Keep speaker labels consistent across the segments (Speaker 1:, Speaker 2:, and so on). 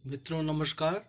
Speaker 1: मित्रों नमस्कार।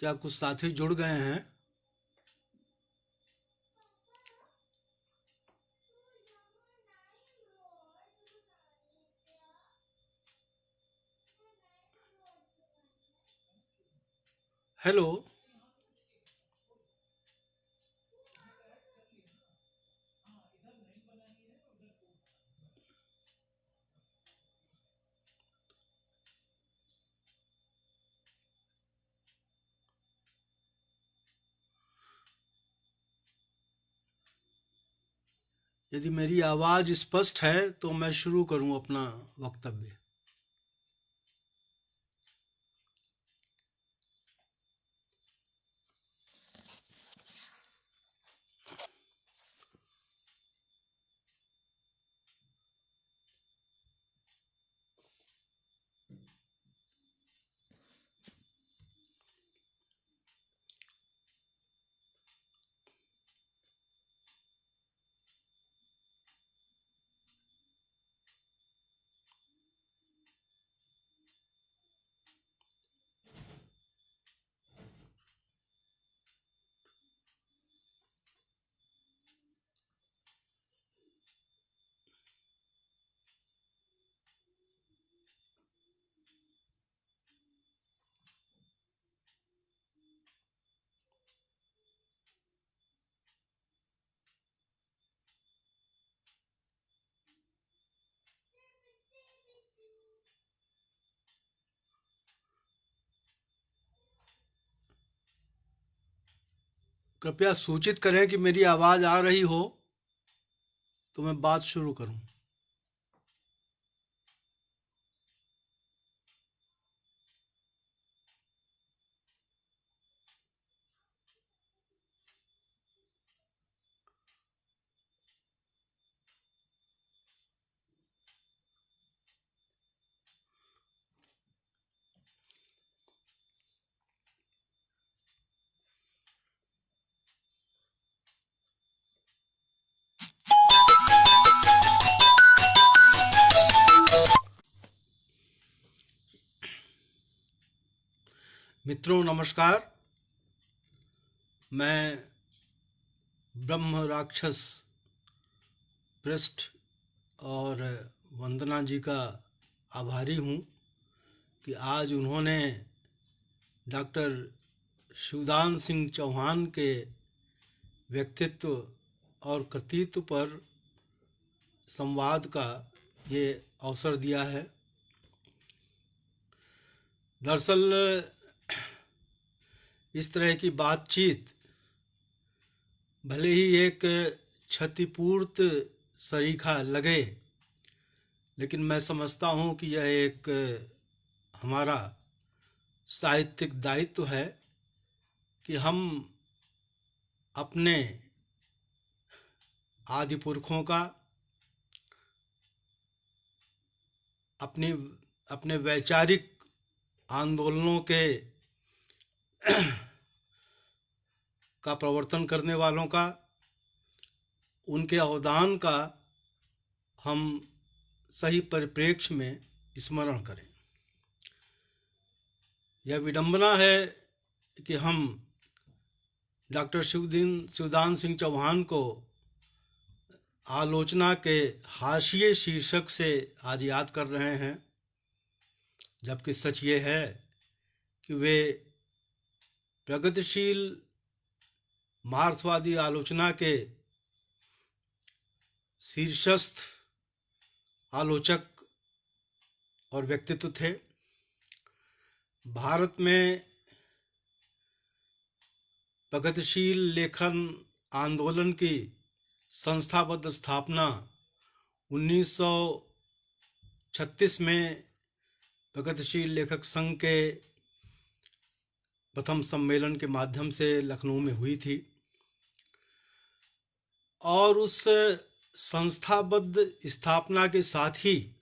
Speaker 1: क्या कुछ साथी जुड़ गए हैं? हेलो। यदि मेरी आवाज़ स्पष्ट है तो मैं शुरू करूं अपना वक्तव्य। कृपया सूचित करें कि मेरी आवाज़ आ रही हो तो मैं बात शुरू करूं। मित्रों नमस्कार। मैं ब्रह्म राक्षस पृष्ठ और वंदना जी का आभारी हूं कि आज उन्होंने डॉक्टर शिवदान सिंह चौहान के व्यक्तित्व और कृतित्व पर संवाद का ये अवसर दिया है। दरअसल इस तरह की बातचीत भले ही एक क्षतिपूर्त सरीखा लगे, लेकिन मैं समझता हूँ कि यह एक हमारा साहित्यिक दायित्व है कि हम अपने आदि पुरखों का, अपनी अपने वैचारिक आंदोलनों के का प्रवर्तन करने वालों का, उनके अवदान का हम सही परिप्रेक्ष्य में स्मरण करें। यह विडंबना है कि हम डॉक्टर शिवदान सिंह चौहान को आलोचना के हाशिए शीर्षक से आज याद कर रहे हैं, जबकि सच ये है कि वे प्रगतिशील मार्क्सवादी आलोचना के शीर्षस्थ आलोचक और व्यक्तित्व थे। भारत में प्रगतिशील लेखन आंदोलन की संस्थाबद्ध स्थापना 1936 में प्रगतिशील लेखक संघ के प्रथम सम्मेलन के माध्यम से लखनऊ में हुई थी और उस संस्थाबद्ध स्थापना के साथ ही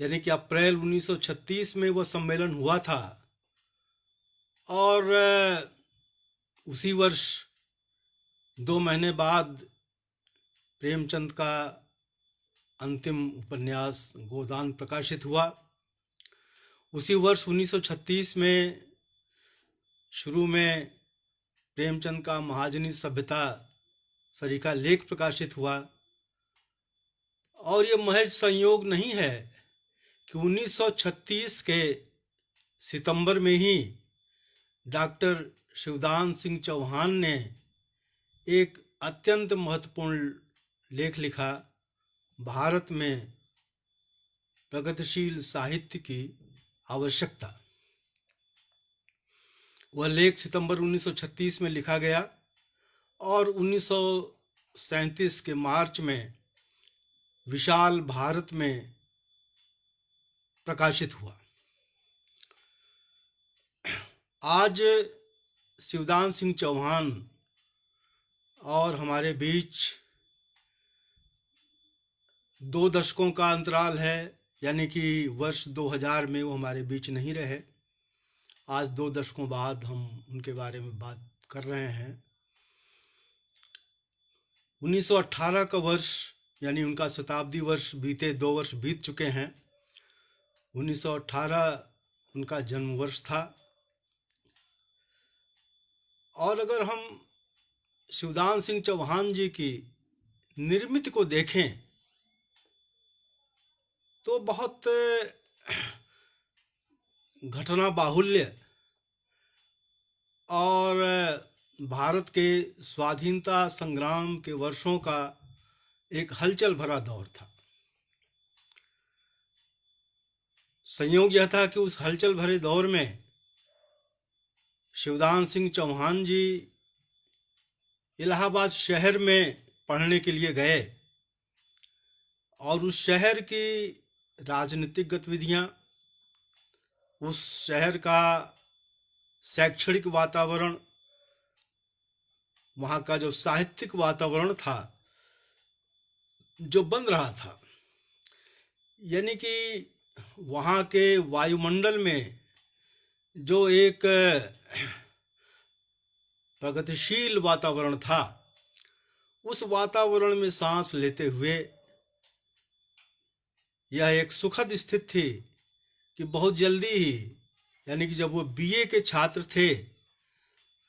Speaker 1: यानी कि अप्रैल 1936 में वह सम्मेलन हुआ था और उसी वर्ष 2 महीने बाद प्रेमचंद का अंतिम उपन्यास गोदान प्रकाशित हुआ। उसी वर्ष 1936 में शुरू में प्रेमचंद का महाजनी सभ्यता सरीखा लेख प्रकाशित हुआ और ये महज संयोग नहीं है कि 1936 के सितंबर में ही डॉक्टर शिवदान सिंह चौहान ने एक अत्यंत महत्वपूर्ण लेख लिखा, भारत में प्रगतिशील साहित्य की आवश्यकता। वह लेख सितंबर 1936 में लिखा गया और 1937 के मार्च में विशाल भारत में प्रकाशित हुआ। आज शिवदान सिंह चौहान और हमारे बीच 2 दशकों का अंतराल है, यानी कि वर्ष 2000 में वो हमारे बीच नहीं रहे। आज 2 दशकों बाद हम उनके बारे में बात कर रहे हैं। 1918 का वर्ष यानी उनका शताब्दी वर्ष बीते 2 वर्ष बीत चुके हैं। 1918 उनका जन्म वर्ष था और अगर हम शिवदान सिंह चौहान जी की निर्मित को देखें तो बहुत घटना बाहुल्य और भारत के स्वाधीनता संग्राम के वर्षों का एक हलचल भरा दौर था। संयोग यह था कि उस हलचल भरे दौर में शिवदान सिंह चौहान जी इलाहाबाद शहर में पढ़ने के लिए गए और उस शहर की राजनीतिक गतिविधियां, उस शहर का शैक्षणिक वातावरण, वहाँ का जो साहित्यिक वातावरण था जो बन रहा था, यानी कि वहाँ के वायुमंडल में जो एक प्रगतिशील वातावरण था, उस वातावरण में सांस लेते हुए यह एक सुखद स्थिति थी कि बहुत जल्दी ही, यानी कि जब वो बीए के छात्र थे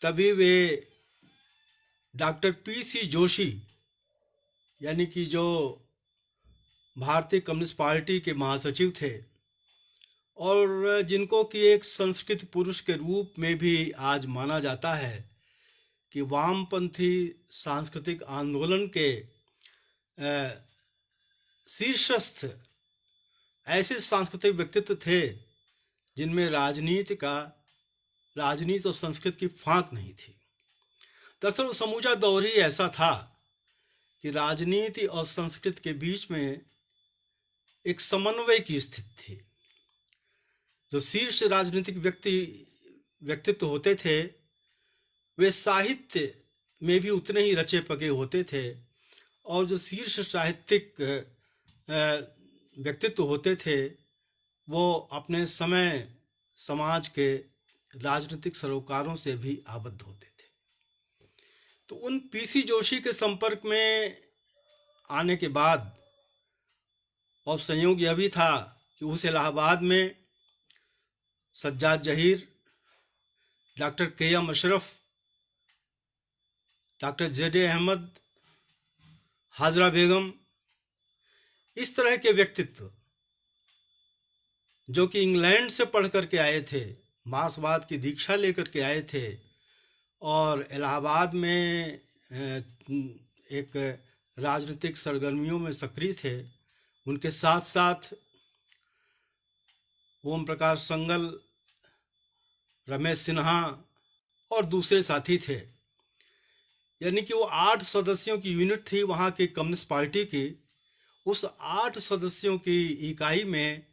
Speaker 1: तभी वे डॉक्टर पीसी जोशी यानी कि जो भारतीय कम्युनिस्ट पार्टी के महासचिव थे और जिनको कि एक संस्कृत पुरुष के रूप में भी आज माना जाता है कि वामपंथी सांस्कृतिक आंदोलन के शीर्षस्थ ऐसे सांस्कृतिक व्यक्तित्व थे जिनमें राजनीति और संस्कृत की फांक नहीं थी। दरअसल समूचा दौर ही ऐसा था कि राजनीति और संस्कृत के बीच में एक समन्वय की स्थिति थी। जो शीर्ष राजनीतिक व्यक्तित्व होते थे वे साहित्य में भी उतने ही रचे पके होते थे और जो शीर्ष साहित्यिक व्यक्तित्व होते थे वो अपने समय समाज के राजनीतिक सरोकारों से भी आबद्ध होते थे। तो उन पीसी जोशी के संपर्क में आने के बाद और संयोग यह भी था कि उस इलाहाबाद में Sajjad Zaheer, doctor K M. Ashraf, doctor J D. Ahmad, Hajra Begum, इस तरह के व्यक्तित्व जो कि इंग्लैंड से पढ़ करके आए थे, मार्क्सवाद की दीक्षा लेकर के आए थे और इलाहाबाद में एक राजनीतिक सरगर्मियों में सक्रिय थे, उनके साथ साथ ओम प्रकाश संगल, रमेश सिन्हा और दूसरे साथी थे। यानी कि वो 8 सदस्यों की यूनिट थी वहाँ की कम्युनिस्ट पार्टी की। उस 8 सदस्यों की इकाई में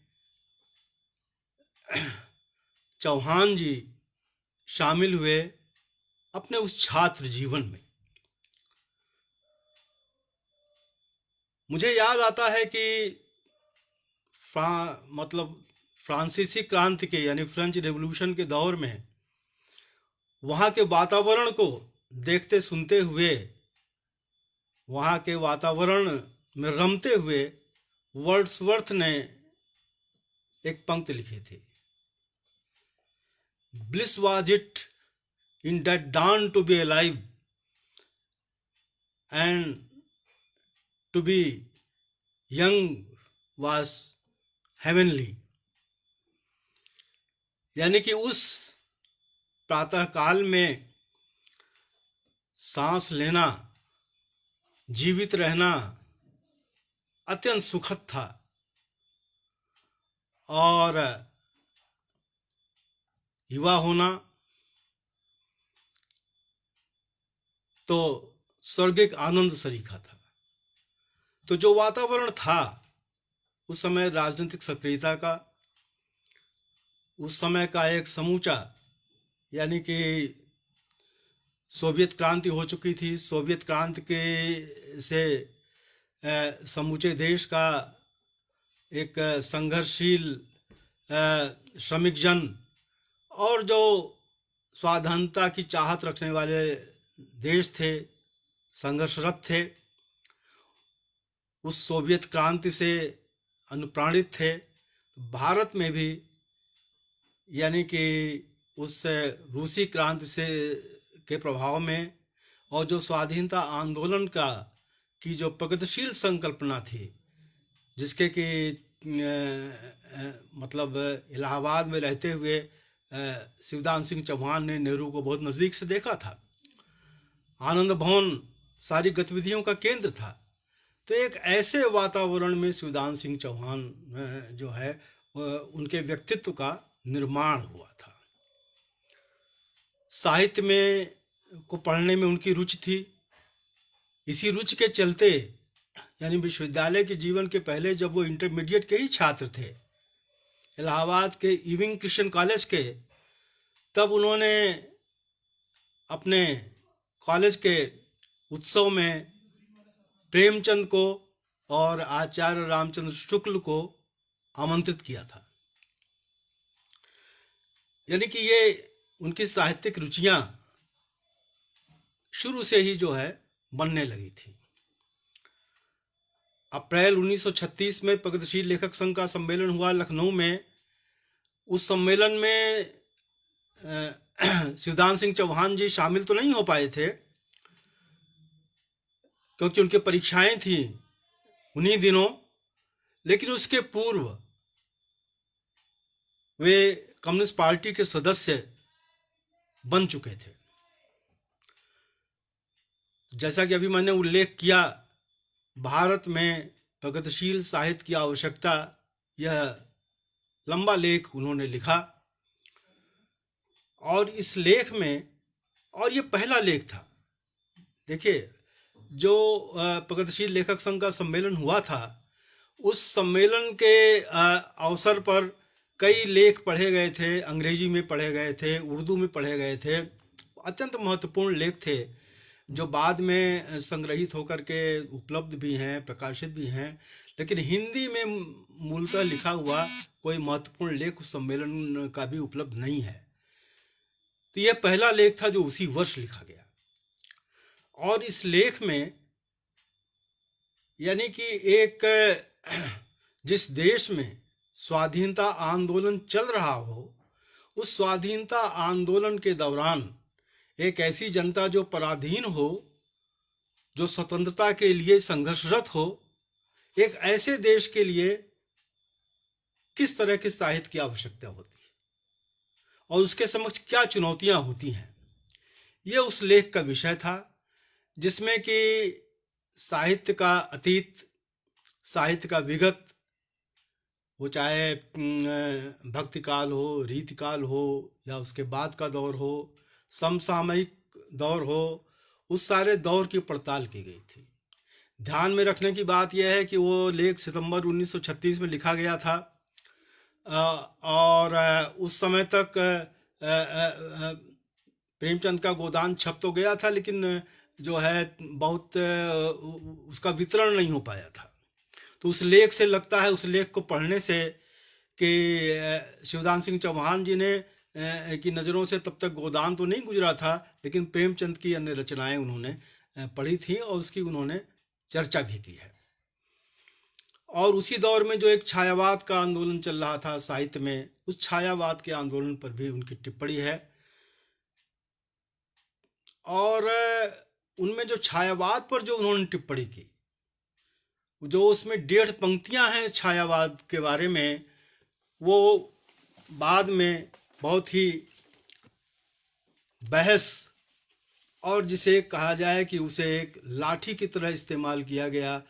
Speaker 1: चौहान जी शामिल हुए अपने उस छात्र जीवन में। मुझे याद आता है कि फ्रांसीसी क्रांति के यानी फ्रेंच रेवोल्यूशन के दौर में वहाँ के वातावरण को देखते सुनते हुए, वहाँ के वातावरण में रमते हुए वर्ड्सवर्थ ने एक पंक्ति लिखी थी, bliss was it in that dawn to be alive and to be young was heavenly। यानी कि उस प्रातः काल में सांस लेना, जीवित रहना अत्यंत सुखद था और युवा होना तो स्वर्गिक आनंद सरीखा था। तो जो वातावरण था उस समय राजनीतिक सक्रियता का, उस समय का एक समूचा, यानी कि सोवियत क्रांति हो चुकी थी। सोवियत क्रांति के से समूचे देश का एक संघर्षशील श्रमिक जन और जो स्वाधीनता की चाहत रखने वाले देश थे, संघर्षरत थे, उस सोवियत क्रांति से अनुप्राणित थे। भारत में भी यानी कि उस रूसी क्रांति से के प्रभाव में और जो स्वाधीनता आंदोलन की जो प्रगतिशील संकल्पना थी, जिसके कि मतलब इलाहाबाद में रहते हुए शिवदान सिंह चौहान ने नेहरू को बहुत नज़दीक से देखा था। आनंद भवन सारी गतिविधियों का केंद्र था। तो एक ऐसे वातावरण में शिवदान सिंह चौहान जो है उनके व्यक्तित्व का निर्माण हुआ था। साहित्य में को पढ़ने में उनकी रुचि थी। इसी रुचि के चलते यानी विश्वविद्यालय के जीवन के पहले जब वो इंटरमीडिएट के ही छात्र थे इलाहाबाद के इविंग क्रिश्चियन कॉलेज के, तब उन्होंने अपने कॉलेज के उत्सव में प्रेमचंद को और आचार्य रामचंद्र शुक्ल को आमंत्रित किया था। यानी कि ये उनकी साहित्यिक रुचियां शुरू से ही जो है बनने लगी थी। अप्रैल 1936 में प्रगतिशील लेखक संघ का सम्मेलन हुआ लखनऊ में। उस सम्मेलन में शिवदान सिंह चौहान जी शामिल तो नहीं हो पाए थे क्योंकि उनकी परीक्षाएं थी उन्हीं दिनों, लेकिन उसके पूर्व वे कम्युनिस्ट पार्टी के सदस्य बन चुके थे। जैसा कि अभी मैंने उल्लेख किया, भारत में प्रगतिशील साहित्य की आवश्यकता, यह लंबा लेख उन्होंने लिखा और इस लेख में, और ये पहला लेख था। देखिए, जो प्रगतिशील लेखक संघ का सम्मेलन हुआ था, उस सम्मेलन के अवसर पर कई लेख पढ़े गए थे, अंग्रेजी में पढ़े गए थे, उर्दू में पढ़े गए थे। अत्यंत महत्वपूर्ण लेख थे जो बाद में संग्रहित होकर के उपलब्ध भी हैं, प्रकाशित भी हैं, लेकिन हिंदी में मूलतः लिखा हुआ कोई महत्वपूर्ण लेख उस सम्मेलन का भी उपलब्ध नहीं है। तो यह पहला लेख था जो उसी वर्ष लिखा गया। और इस लेख में यानी कि एक जिस देश में स्वाधीनता आंदोलन चल रहा हो, उस स्वाधीनता आंदोलन के दौरान एक ऐसी जनता जो पराधीन हो, जो स्वतंत्रता के लिए संघर्षरत हो, एक ऐसे देश के लिए किस तरह के साहित्य की आवश्यकता होती है और उसके समक्ष क्या चुनौतियां होती हैं, यह उस लेख का विषय था, जिसमें कि साहित्य का अतीत, साहित्य का विगत, वो चाहे भक्ति काल हो, रीति काल हो, या उसके बाद का दौर हो, समसामयिक दौर हो, उस सारे दौर की पड़ताल की गई थी। ध्यान में रखने की बात यह है कि वो लेख सितंबर 1936 में लिखा गया था, और उस समय तक प्रेमचंद का गोदान छप तो गया था, लेकिन जो है बहुत उसका वितरण नहीं हो पाया था। तो उस लेख से लगता है, उस लेख को पढ़ने से, कि शिवदान सिंह चौहान जी ने की नज़रों से तब तक गोदान तो नहीं गुजरा था, लेकिन प्रेमचंद की अन्य रचनाएं उन्होंने पढ़ी थी और उसकी उन्होंने चर्चा भी की है। और उसी दौर में जो एक छायावाद का आंदोलन चल रहा था साहित्य में, उस छायावाद के आंदोलन पर भी उनकी टिप्पणी है। और उनमें जो छायावाद पर जो उन्होंने टिप्पणी की, जो उसमें 1.5 पंक्तियां हैं छायावाद के बारे में, वो बाद में बहुत ही बहस, और जिसे कहा जाए कि उसे एक लाठी की तरह इस्तेमाल किया गया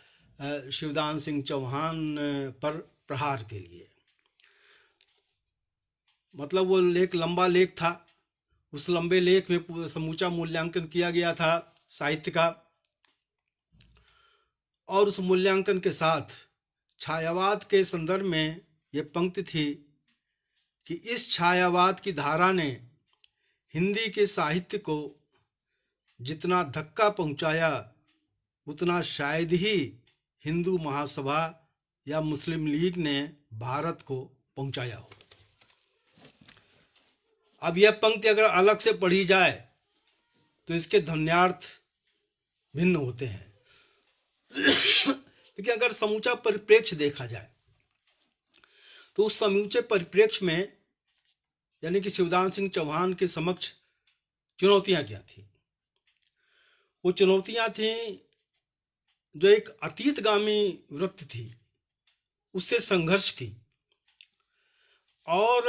Speaker 1: शिवदान सिंह चौहान पर प्रहार के लिए। मतलब वो लेख लंबा लेख था, उस लंबे लेख में समूचा मूल्यांकन किया गया था साहित्य का, और उस मूल्यांकन के साथ छायावाद के संदर्भ में ये पंक्ति थी कि इस छायावाद की धारा ने हिंदी के साहित्य को जितना धक्का पहुंचाया, उतना शायद ही हिंदू महासभा या मुस्लिम लीग ने भारत को पहुंचाया हो। अब यह पंक्ति अगर अलग से पढ़ी जाए तो इसके ध्वन्यार्थ भिन्न होते हैं, लेकिन अगर समूचा परिप्रेक्ष्य देखा जाए तो उस समूचे परिप्रेक्ष्य में, यानी कि शिवदान सिंह चौहान के समक्ष चुनौतियां क्या थी? वो चुनौतियां थी जो एक अतीतगामी वृत्ति थी, उससे संघर्ष की, और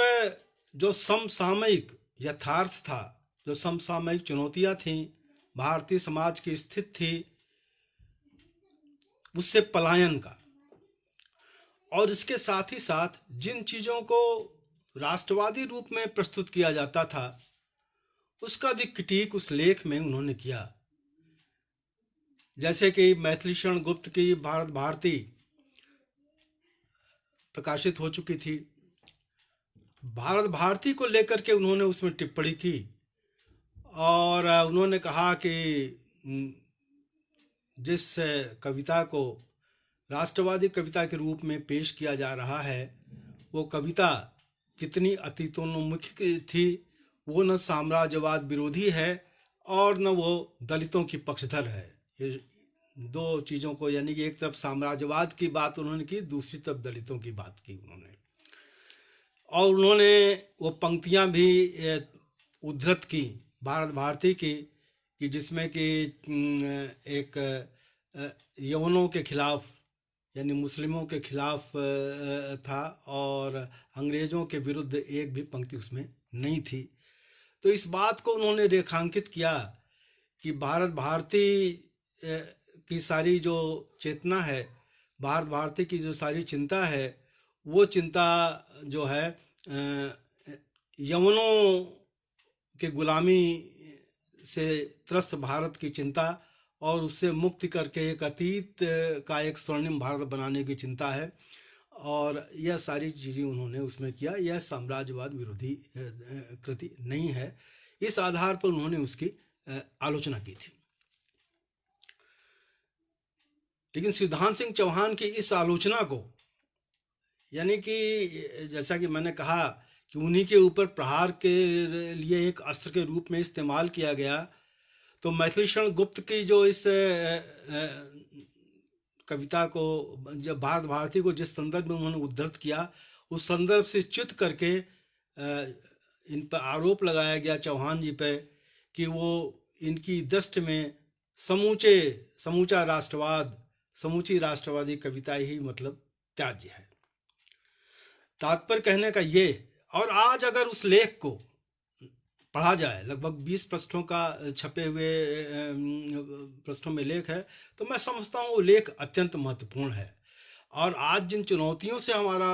Speaker 1: जो समसामयिक यथार्थ था, जो समसामयिक चुनौतियां थी, भारतीय समाज की स्थिति थी, उससे पलायन का, और इसके साथ ही साथ जिन चीज़ों को राष्ट्रवादी रूप में प्रस्तुत किया जाता था, उसका भी क्रिटिक उस लेख में उन्होंने किया। जैसे कि मैथिली शरण गुप्त की भारत भारती प्रकाशित हो चुकी थी, भारत भारती को लेकर के उन्होंने उसमें टिप्पणी की, और उन्होंने कहा कि जिस कविता को राष्ट्रवादी कविता के रूप में पेश किया जा रहा है, वो कविता कितनी अतीतोन्मुखी थी, वो न साम्राज्यवाद विरोधी है और न वो दलितों की पक्षधर है। ये दो चीज़ों को, यानी कि एक तरफ साम्राज्यवाद की बात उन्होंने की, दूसरी तरफ दलितों की बात की उन्होंने, और उन्होंने वो पंक्तियां भी उद्धृत की भारत भारती की, कि जिसमें कि एक यवनों के खिलाफ, यानी मुस्लिमों के खिलाफ था, और अंग्रेज़ों के विरुद्ध एक भी पंक्ति उसमें नहीं थी। तो इस बात को उन्होंने रेखांकित किया कि भारत भारती की सारी जो चेतना है, भारत भारती की जो सारी चिंता है, वो चिंता जो है यवनों के गुलामी से त्रस्त भारत की चिंता, और उससे मुक्ति करके एक अतीत का एक स्वर्णिम भारत बनाने की चिंता है। और यह सारी चीज़ें उन्होंने उसमें किया। यह साम्राज्यवाद विरोधी कृति नहीं है, इस आधार पर उन्होंने उसकी आलोचना की थी। लेकिन शिवदान सिंह चौहान की इस आलोचना को, यानी कि जैसा कि मैंने कहा कि उन्हीं के ऊपर प्रहार के लिए एक अस्त्र के रूप में इस्तेमाल किया गया, तो मैथिली शरण गुप्त की जो इस कविता को, जब भारत भारती को जिस संदर्भ में उन्होंने उद्धृत किया, उस संदर्भ से च्युत करके इन पर आरोप लगाया गया चौहान जी पे कि वो इनकी दृष्टि में समूचा राष्ट्रवाद, समूची राष्ट्रवादी कविता ही मतलब त्याज्य है। तात्पर्य कहने का ये, और आज अगर उस लेख को पढ़ा जाए, लगभग 20 पृष्ठों का छपे हुए पृष्ठों में लेख है, तो मैं समझता हूँ वो लेख अत्यंत महत्वपूर्ण है। और आज जिन चुनौतियों से हमारा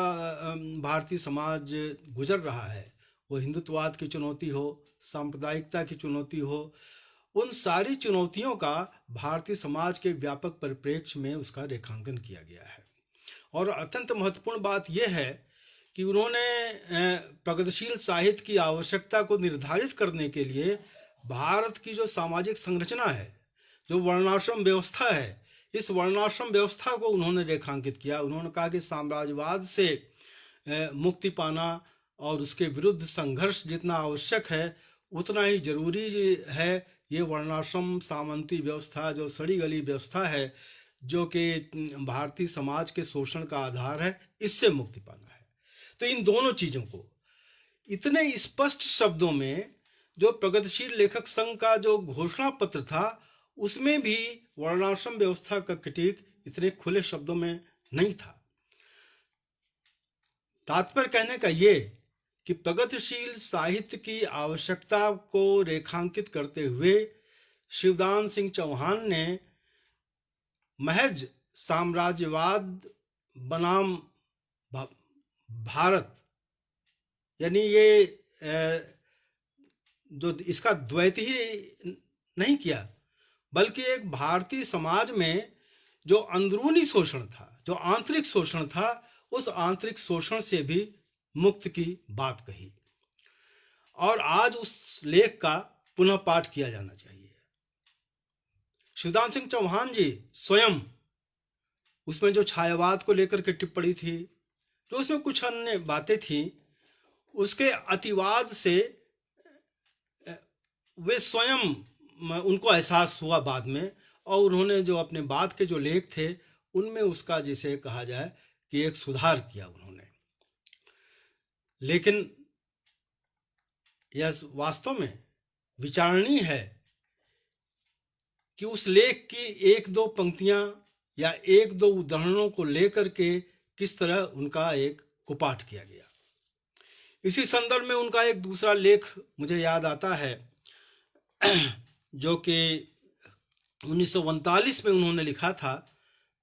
Speaker 1: भारतीय समाज गुजर रहा है, वो हिंदुत्ववाद की चुनौती हो, सांप्रदायिकता की चुनौती हो, उन सारी चुनौतियों का भारतीय समाज के व्यापक परिप्रेक्ष्य में उसका रेखांकन किया गया है। और अत्यंत महत्वपूर्ण बात यह है कि उन्होंने प्रगतिशील साहित्य की आवश्यकता को निर्धारित करने के लिए भारत की जो सामाजिक संरचना है, जो वर्णाश्रम व्यवस्था है, इस वर्णाश्रम व्यवस्था को उन्होंने रेखांकित किया। उन्होंने कहा कि साम्राज्यवाद से मुक्ति पाना और उसके विरुद्ध संघर्ष जितना आवश्यक है, उतना ही जरूरी है ये वर्णाश्रम सामंती व्यवस्था, जो सड़ी गली व्यवस्था है, जो कि भारतीय समाज के शोषण का आधार है, इससे मुक्ति पाना है। तो इन दोनों चीज़ों को इतने स्पष्ट शब्दों में, जो प्रगतिशील लेखक संघ का जो घोषणा पत्र था, उसमें भी वर्णाश्रम व्यवस्था का क्रिटिक इतने खुले शब्दों में नहीं था। तात्पर्य कहने का ये कि प्रगतिशील साहित्य की आवश्यकता को रेखांकित करते हुए शिवदान सिंह चौहान ने महज साम्राज्यवाद बनाम भारत, यानी ये जो इसका द्वैत ही नहीं किया, बल्कि एक भारतीय समाज में जो अंदरूनी शोषण था, जो आंतरिक शोषण था, उस आंतरिक शोषण से भी मुक्त की बात कही। और आज उस लेख का पुनः पाठ किया जाना चाहिए। शिवदान सिंह चौहान जी स्वयं उसमें जो छायावाद को लेकर के टिप्पणी थी, जो उसमें कुछ अन्य बातें थी, उसके अतिवाद से वे स्वयं उनको एहसास हुआ बाद में, और उन्होंने जो अपने बाद के जो लेख थे उनमें उसका जिसे कहा जाए कि एक सुधार किया उन्होंने। लेकिन यह वास्तव में विचारणीय है कि उस लेख की एक दो पंक्तियां या एक दो उदाहरणों को लेकर के किस तरह उनका एक कुपाठ किया गया। इसी संदर्भ में उनका एक दूसरा लेख मुझे याद आता है, जो कि 1939 में उन्होंने लिखा था,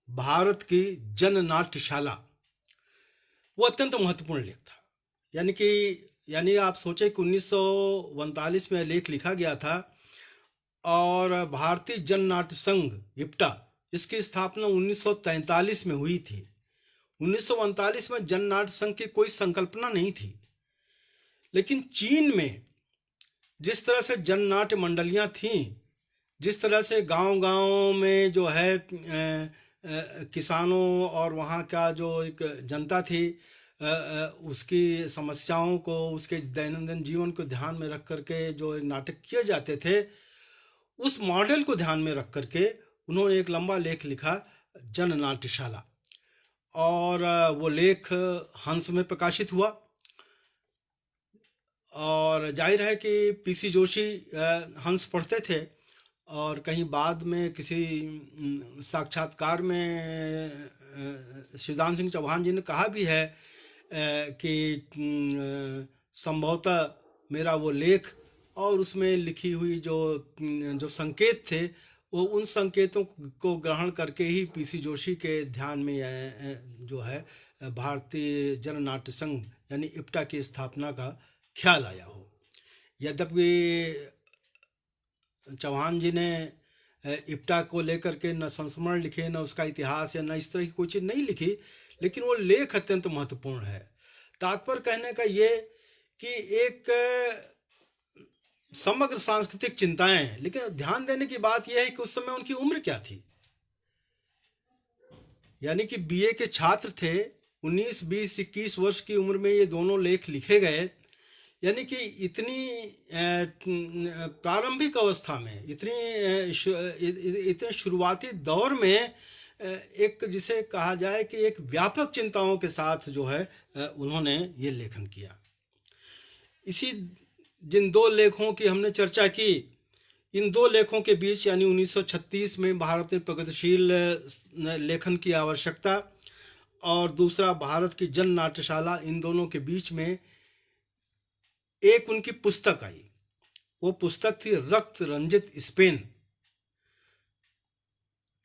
Speaker 1: भारत की जननाट्यशाला। वो अत्यंत महत्वपूर्ण लेख था। यानी आप सोचें कि 1939 में लेख लिखा गया था, और भारतीय जननाट्य संघ इप्टा, इसकी स्थापना 1943 में हुई थी। 1939 में जननाट्य संघ की कोई संकल्पना नहीं थी, लेकिन चीन में जिस तरह से जननाट्य मंडलियां थीं, जिस तरह से गांव-गांव में जो है किसानों और वहाँ का जो एक जनता थी, उसकी समस्याओं को, उसके दैनंदिन जीवन को ध्यान में रख करके जो नाटक किए जाते थे, उस मॉडल को ध्यान में रख करके उन्होंने एक लंबा लेख लिखा, जननाट्यशाला। और वो लेख हंस में प्रकाशित हुआ, और जाहिर है कि पीसी जोशी हंस पढ़ते थे, और कहीं बाद में किसी साक्षात्कार में शिवदान सिंह चौहान जी ने कहा भी है कि संभवतः मेरा वो लेख और उसमें लिखी हुई जो संकेत थे, वो उन संकेतों को ग्रहण करके ही पीसी जोशी के ध्यान में जो है भारतीय जननाट्य संघ यानी इप्टा की स्थापना का ख्याल आया हो। यद्यपि चौहान जी ने इप्टा को लेकर के न संस्मरण लिखे, न उसका इतिहास, या न इस तरह की कोई चीज़ नहीं लिखी, लेकिन वो लेख अत्यंत महत्वपूर्ण है। तात्पर्य कहने का ये कि एक समग्र सांस्कृतिक चिंताएं हैं, लेकिन ध्यान देने की बात यह है कि उस समय उनकी उम्र क्या थी। यानी कि बीए के छात्र थे, 19, 20, 21 वर्ष की उम्र में ये दोनों लेख लिखे गए। यानी कि इतनी प्रारंभिक अवस्था में, इतने शुरुआती दौर में एक जिसे कहा जाए कि एक व्यापक चिंताओं के साथ जो है उन्होंने ये लेखन किया। इसी जिन दो लेखों की हमने चर्चा की, इन दो लेखों के बीच यानी 1936 में भारत में प्रगतिशील लेखन की आवश्यकता और दूसरा भारत की जननाट्यशाला, इन दोनों के बीच में एक उनकी पुस्तक आई, वो पुस्तक थी रक्त रंजित स्पेन।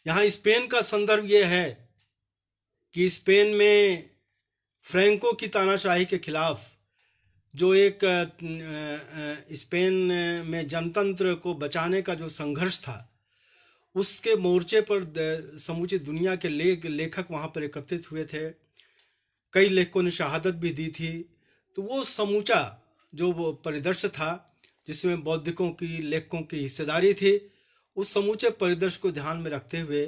Speaker 1: यहाँ स्पेन का संदर्भ ये है कि स्पेन में फ्रैंको की तानाशाही के खिलाफ जो एक स्पेन में जनतंत्र को बचाने का जो संघर्ष था, उसके मोर्चे पर समूची दुनिया के लेखक वहाँ पर एकत्रित हुए थे। कई लेखकों ने शहादत भी दी थी। तो वो समूचा जो वो परिदृश्य था, जिसमें बौद्धिकों की, लेखकों की हिस्सेदारी थी, उस समूचे परिदृश्य को ध्यान में रखते हुए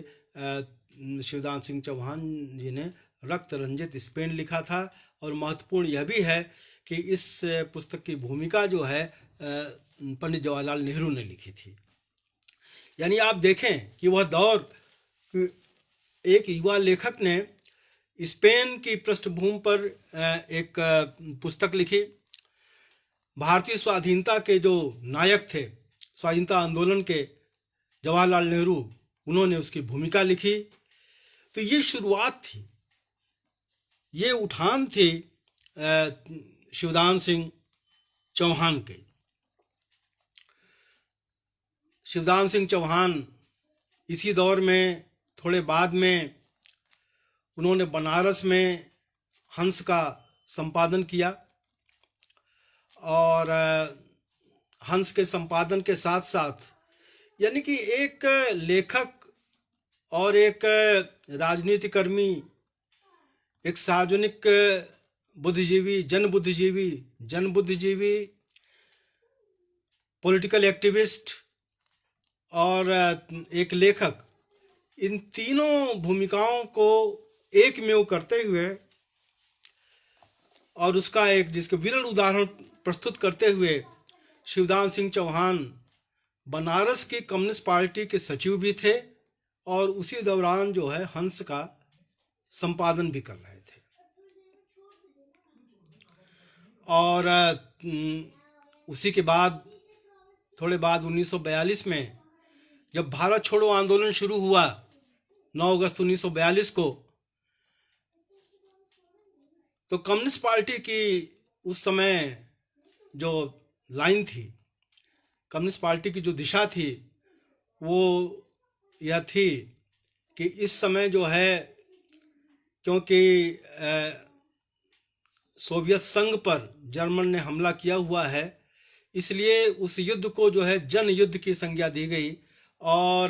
Speaker 1: शिवदान सिंह चौहान जी ने रक्त रंजित स्पेन लिखा था। और महत्वपूर्ण यह भी है कि इस पुस्तक की भूमिका जो है पंडित जवाहरलाल नेहरू ने लिखी थी। यानी आप देखें कि वह दौर, एक युवा लेखक ने स्पेन की पृष्ठभूमि पर एक पुस्तक लिखी। भारतीय स्वाधीनता के जो नायक थे, स्वाधीनता आंदोलन के, जवाहरलाल नेहरू, उन्होंने उसकी भूमिका लिखी। तो ये शुरुआत थी, ये उठान थी शिवदान सिंह चौहान के। शिवदान सिंह चौहान इसी दौर में, थोड़े बाद में, उन्होंने बनारस में हंस का संपादन किया। और हंस के संपादन के साथ साथ, यानी कि एक लेखक और एक राजनीतिकर्मी, एक सार्वजनिक बुद्धिजीवी, जन बुद्धिजीवी, पॉलिटिकल एक्टिविस्ट और एक लेखक, इन तीनों भूमिकाओं को एक में वो करते हुए और उसका एक जिसके विरल उदाहरण प्रस्तुत करते हुए शिवदान सिंह चौहान बनारस की कम्युनिस्ट पार्टी के सचिव भी थे और उसी दौरान जो है हंस का संपादन भी कर रहे थे। और उसी के बाद, थोड़े बाद 1942 में जब भारत छोड़ो आंदोलन शुरू हुआ 9 अगस्त 1942 को, तो कम्युनिस्ट पार्टी की उस समय जो लाइन थी, कम्युनिस्ट पार्टी की जो दिशा थी, वो यह थी कि इस समय जो है, क्योंकि सोवियत संघ पर जर्मन ने हमला किया हुआ है, इसलिए उस युद्ध को जो है जन युद्ध की संज्ञा दी गई। और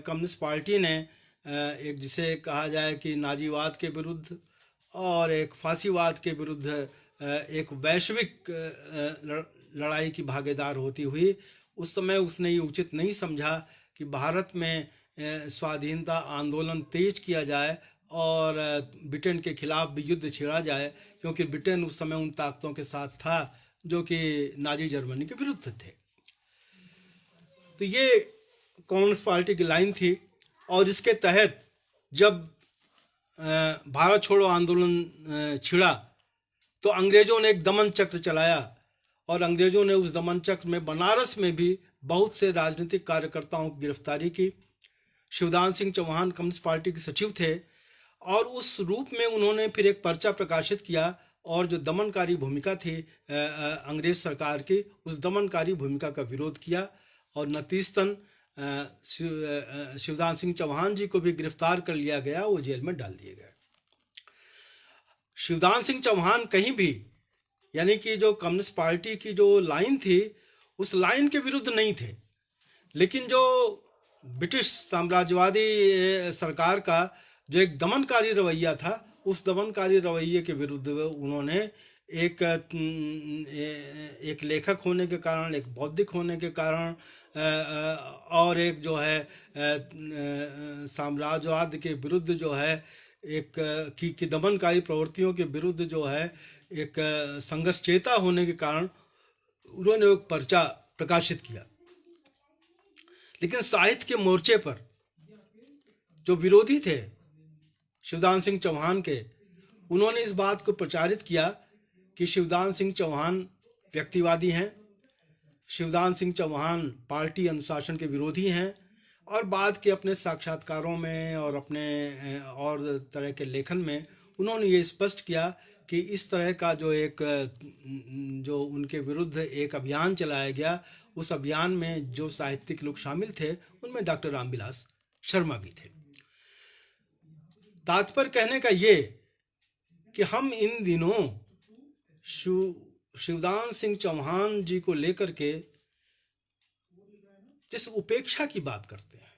Speaker 1: कम्युनिस्ट पार्टी ने एक, जिसे कहा जाए कि नाजीवाद के विरुद्ध और एक फांसीवाद के विरुद्ध एक वैश्विक लड़ाई की भागीदार होती हुई, उस समय उसने ये उचित नहीं समझा कि भारत में स्वाधीनता आंदोलन तेज किया जाए और ब्रिटेन के खिलाफ भी युद्ध छेड़ा जाए, क्योंकि ब्रिटेन उस समय उन ताकतों के साथ था जो कि नाजी जर्मनी के विरुद्ध थे। तो ये कम्युनिस्ट पार्टी की लाइन थी। और इसके तहत जब भारत छोड़ो आंदोलन छिड़ा, तो अंग्रेजों ने एक दमन चक्र चलाया और अंग्रेजों ने उस दमन चक्र में बनारस में भी बहुत से राजनीतिक कार्यकर्ताओं की गिरफ्तारी की। शिवदान सिंह चौहान कम्युनिस्ट पार्टी के सचिव थे और उस रूप में उन्होंने फिर एक पर्चा प्रकाशित किया और जो दमनकारी भूमिका थी अंग्रेज सरकार की, उस दमनकारी भूमिका का विरोध किया और नतीजतन शिवदान सिंह चौहान जी को भी गिरफ्तार कर लिया गया, वो जेल में डाल दिए गए। शिवदान सिंह चौहान कहीं भी, यानी कि जो कम्युनिस्ट पार्टी की जो लाइन थी, उस लाइन के विरुद्ध नहीं थे, लेकिन जो ब्रिटिश साम्राज्यवादी सरकार का जो एक दमनकारी रवैया था, उस दमनकारी रवैये के विरुद्ध उन्होंने एक लेखक होने के कारण, एक बौद्धिक होने के कारण और एक जो है साम्राज्यवाद के विरुद्ध जो है एक की दमनकारी प्रवृत्तियों के विरुद्ध जो है एक संघर्ष चेता होने के कारण उन्होंने एक पर्चा प्रकाशित किया। लेकिन साहित्य के मोर्चे पर जो विरोधी थे शिवदान सिंह चौहान के, उन्होंने इस बात को प्रचारित किया कि शिवदान सिंह चौहान व्यक्तिवादी हैं, शिवदान सिंह चौहान पार्टी अनुशासन के विरोधी हैं। और बाद के अपने साक्षात्कारों में और अपने और तरह के लेखन में उन्होंने ये स्पष्ट किया कि इस तरह का जो उनके विरुद्ध एक अभियान चलाया गया, उस अभियान में जो साहित्यिक लोग शामिल थे उनमें डॉक्टर रामविलास शर्मा भी थे। तात्पर्य कहने का ये कि हम इन दिनों शिवदान सिंह चौहान जी को लेकर के जिस उपेक्षा की बात करते हैं,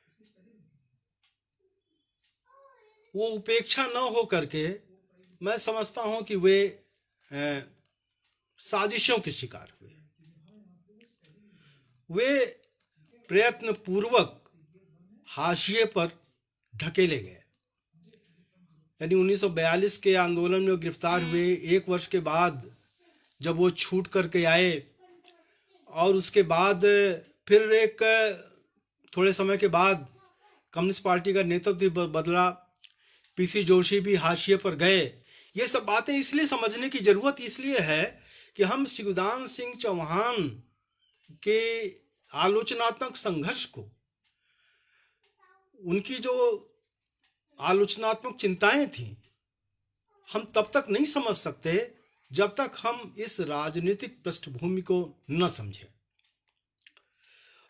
Speaker 1: वो उपेक्षा न हो करके मैं समझता हूं कि वे साजिशों के शिकार हुए। वे प्रयत्न पूर्वक हाशिए पर ढकेले गए। यानी 1942 के आंदोलन में गिरफ्तार हुए, एक वर्ष के बाद जब वो छूट करके आए और उसके बाद फिर एक थोड़े समय के बाद कम्युनिस्ट पार्टी का नेतृत्व भी बदला, पीसी जोशी भी हाशिए पर गए। ये सब बातें इसलिए समझने की जरूरत इसलिए है कि हम शिवदान सिंह चौहान के आलोचनात्मक संघर्ष को, उनकी जो आलोचनात्मक चिंताएं थी, हम तब तक नहीं समझ सकते जब तक हम इस राजनीतिक पृष्ठभूमि को न समझें।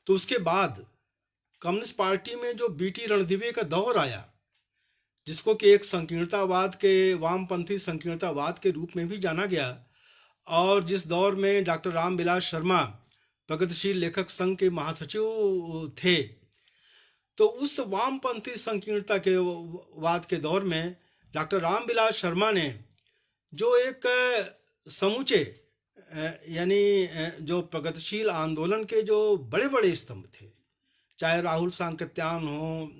Speaker 1: तो उसके बाद कम्युनिस्ट पार्टी में जो बीटी रणदिवे का दौर आया, जिसको कि एक संकीर्णतावाद के, वामपंथी संकीर्णतावाद के रूप में भी जाना गया, और जिस दौर में डॉक्टर रामविलास शर्मा प्रगतिशील लेखक संघ के महासचिव थे, तो उस वामपंथी संकीर्णता के वाद के दौर में डॉक्टर रामविलास शर्मा ने जो एक समूचे यानी जो प्रगतिशील आंदोलन के जो बड़े बड़े स्तंभ थे, चाहे राहुल सांकृत्यान हो,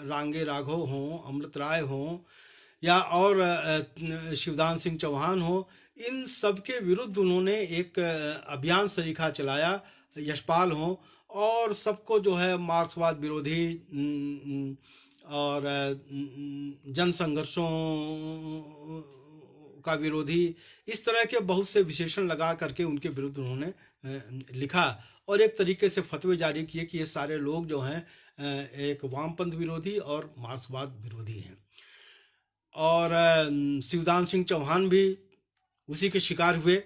Speaker 1: रांगे राघव हो, अमृत राय हो, या और शिवदान सिंह चौहान हो, इन सब के विरुद्ध उन्होंने एक अभियान सरीखा चलाया, यशपाल हो, और सबको जो है मार्क्सवाद विरोधी और जन संघर्षों का विरोधी, इस तरह के बहुत से विशेषण लगा करके उनके विरुद्ध उन्होंने लिखा और एक तरीके से फतवे जारी किए कि ये सारे लोग जो हैं एक वामपंथ विरोधी और मार्क्सवाद विरोधी हैं। और शिवदान सिंह चौहान भी उसी के शिकार हुए।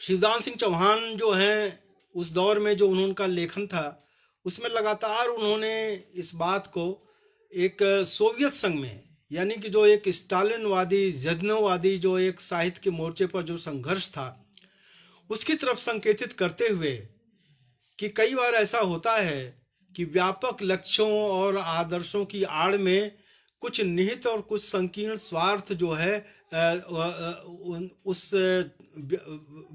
Speaker 1: शिवदान सिंह चौहान जो हैं, उस दौर में जो उनका लेखन था, उसमें लगातार उन्होंने इस बात को एक सोवियत संघ में, यानी कि जो एक स्टालिनवादी ज़्यदनोवादी जो एक साहित्य के मोर्चे पर जो संघर्ष था, उसकी तरफ संकेतित करते हुए कि कई बार ऐसा होता है कि व्यापक लक्ष्यों और आदर्शों की आड़ में कुछ निहित और कुछ संकीर्ण स्वार्थ जो है उस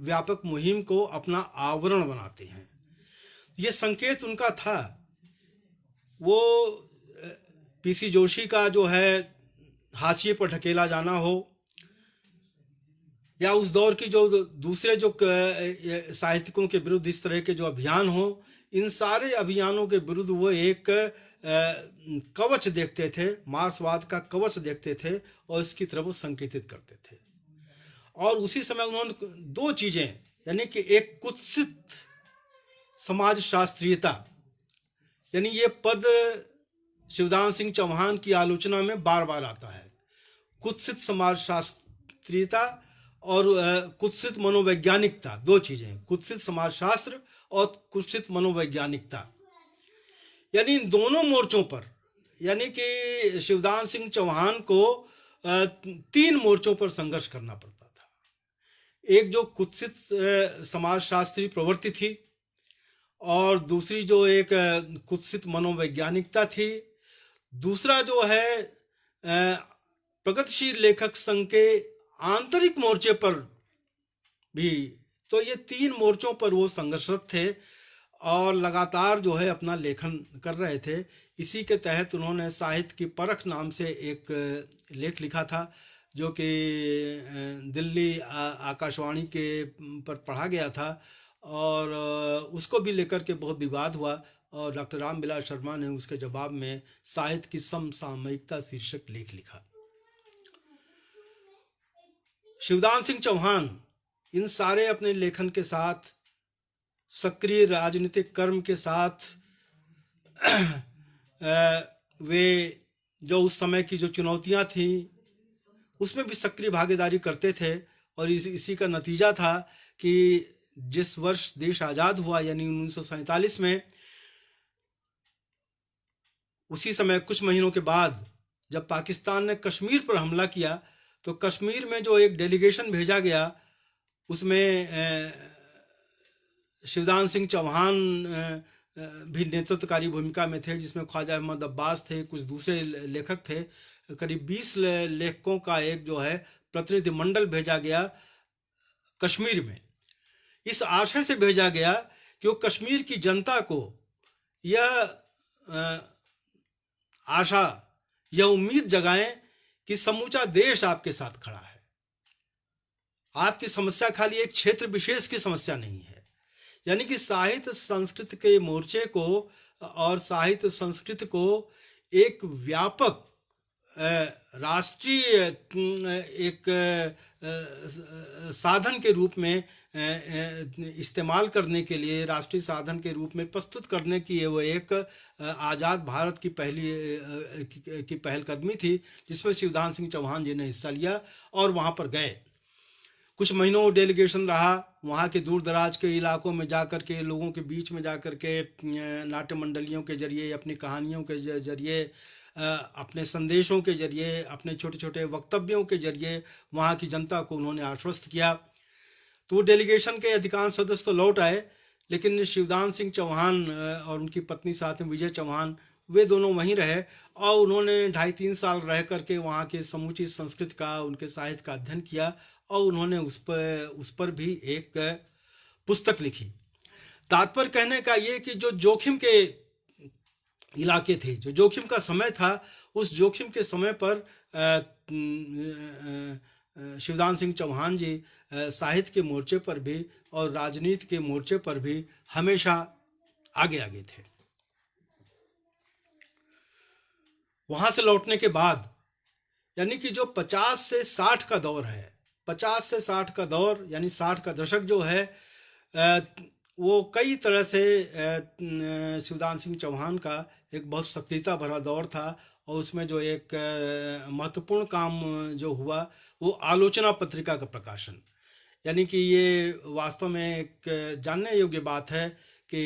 Speaker 1: व्यापक मुहिम को अपना आवरण बनाते हैं। ये संकेत उनका था। वो पीसी जोशी का जो है हाशिए पर ढकेला जाना हो, या उस दौर की जो दूसरे जो साहित्यिकों के विरुद्ध इस तरह के जो अभियान हो, इन सारे अभियानों के विरुद्ध वो एक कवच देखते थे, मार्क्सवाद का कवच देखते थे और इसकी तरफ वो संकेतित करते थे। और उसी समय उन्होंने दो चीजें, यानी कि एक कुत्सित समाज शास्त्रीयता, यानी ये पद शिवदान सिंह चौहान की आलोचना में बार बार आता है, कुत्सित समाज शास्त्रीयता और कुत्सित मनोवैज्ञानिकता, दो चीजें, कुत्सित समाजशास्त्र और कुत्सित मनोवैज्ञानिकता। यानी इन दोनों मोर्चों पर, यानी कि शिवदान सिंह चौहान को 3 मोर्चों पर संघर्ष करना पड़ता था। एक जो कुत्सित समाजशास्त्री प्रवृत्ति थी, और दूसरी जो एक कुत्सित मनोवैज्ञानिकता थी, दूसरा जो है प्रगतिशील लेखक संघ के आंतरिक मोर्चे पर भी। तो ये 3 मोर्चों पर वो संघर्षरत थे और लगातार जो है अपना लेखन कर रहे थे। इसी के तहत उन्होंने साहित्य की परख नाम से एक लेख लिखा था, जो कि दिल्ली आकाशवाणी के पर पढ़ा गया था, और उसको भी लेकर के बहुत विवाद हुआ, और डॉक्टर रामविलास शर्मा ने उसके जवाब में साहित्य की समसामयिकता शीर्षक लेख लिखा। शिवदान सिंह चौहान इन सारे अपने लेखन के साथ, सक्रिय राजनीतिक कर्म के साथ, वे जो उस समय की जो चुनौतियां थी, उसमें भी सक्रिय भागीदारी करते थे। और इसी का नतीजा था कि जिस वर्ष देश आज़ाद हुआ यानी 1947 में, उसी समय कुछ महीनों के बाद जब पाकिस्तान ने कश्मीर पर हमला किया, तो कश्मीर में जो एक डेलीगेशन भेजा गया उसमें शिवदान सिंह चौहान भी नेतृत्वकारी भूमिका में थे, जिसमें ख्वाजा अहमद अब्बास थे, कुछ दूसरे लेखक थे। करीब 20 लेखकों का एक जो है प्रतिनिधिमंडल भेजा गया कश्मीर में। इस आशय से भेजा गया कि वो कश्मीर की जनता को यह आशा, यह उम्मीद जगाएं कि समूचा देश आपके साथ खड़ा है। आपकी समस्या खाली एक क्षेत्र विशेष की समस्या नहीं है। यानी कि साहित्य संस्कृति के मोर्चे को और साहित्य संस्कृति को एक व्यापक राष्ट्रीय एक साधन के रूप में इस्तेमाल करने के लिए, राष्ट्रीय साधन के रूप में प्रस्तुत करने की वो एक आज़ाद भारत की पहलकदमी थी, जिसमें शिवदान सिंह चौहान जी ने हिस्सा लिया और वहाँ पर गए। कुछ महीनों डेलीगेशन रहा, वहाँ के दूर दराज के इलाकों में जाकर के, लोगों के बीच में जाकर के नाट्य मंडलियों के जरिए, अपनी कहानियों के जरिए, अपने संदेशों के जरिए, अपने छोटे छोटे वक्तव्यों के जरिए वहाँ की जनता को उन्होंने आश्वस्त किया। तो डेलीगेशन के अधिकांश सदस्य तो लौट आए, लेकिन शिवदान सिंह चौहान और उनकी पत्नी साथ में विजय चौहान, वे दोनों वहीं रहे और उन्होंने 2.5-3 साल रह करके वहाँ के समूची संस्कृति का, उनके साहित्य का अध्ययन किया और उन्होंने उस पर भी एक पुस्तक लिखी। तात्पर्य कहने का ये कि जो जोखिम के इलाके थे, जो जोखिम का समय था, उस जोखिम के समय पर शिवदान सिंह चौहान जी साहित्य के मोर्चे पर भी और राजनीति के मोर्चे पर भी हमेशा आगे आगे थे। वहां से लौटने के बाद, यानी कि जो 50 से 60 का दौर है, 50 से 60 का दौर यानी 60 का दशक जो है, वो कई तरह से शिवदान सिंह चौहान का एक बहुत सक्रियता भरा दौर था। और उसमें जो एक महत्वपूर्ण काम जो हुआ वो आलोचना पत्रिका का प्रकाशन। यानी कि ये वास्तव में एक जानने योग्य बात है कि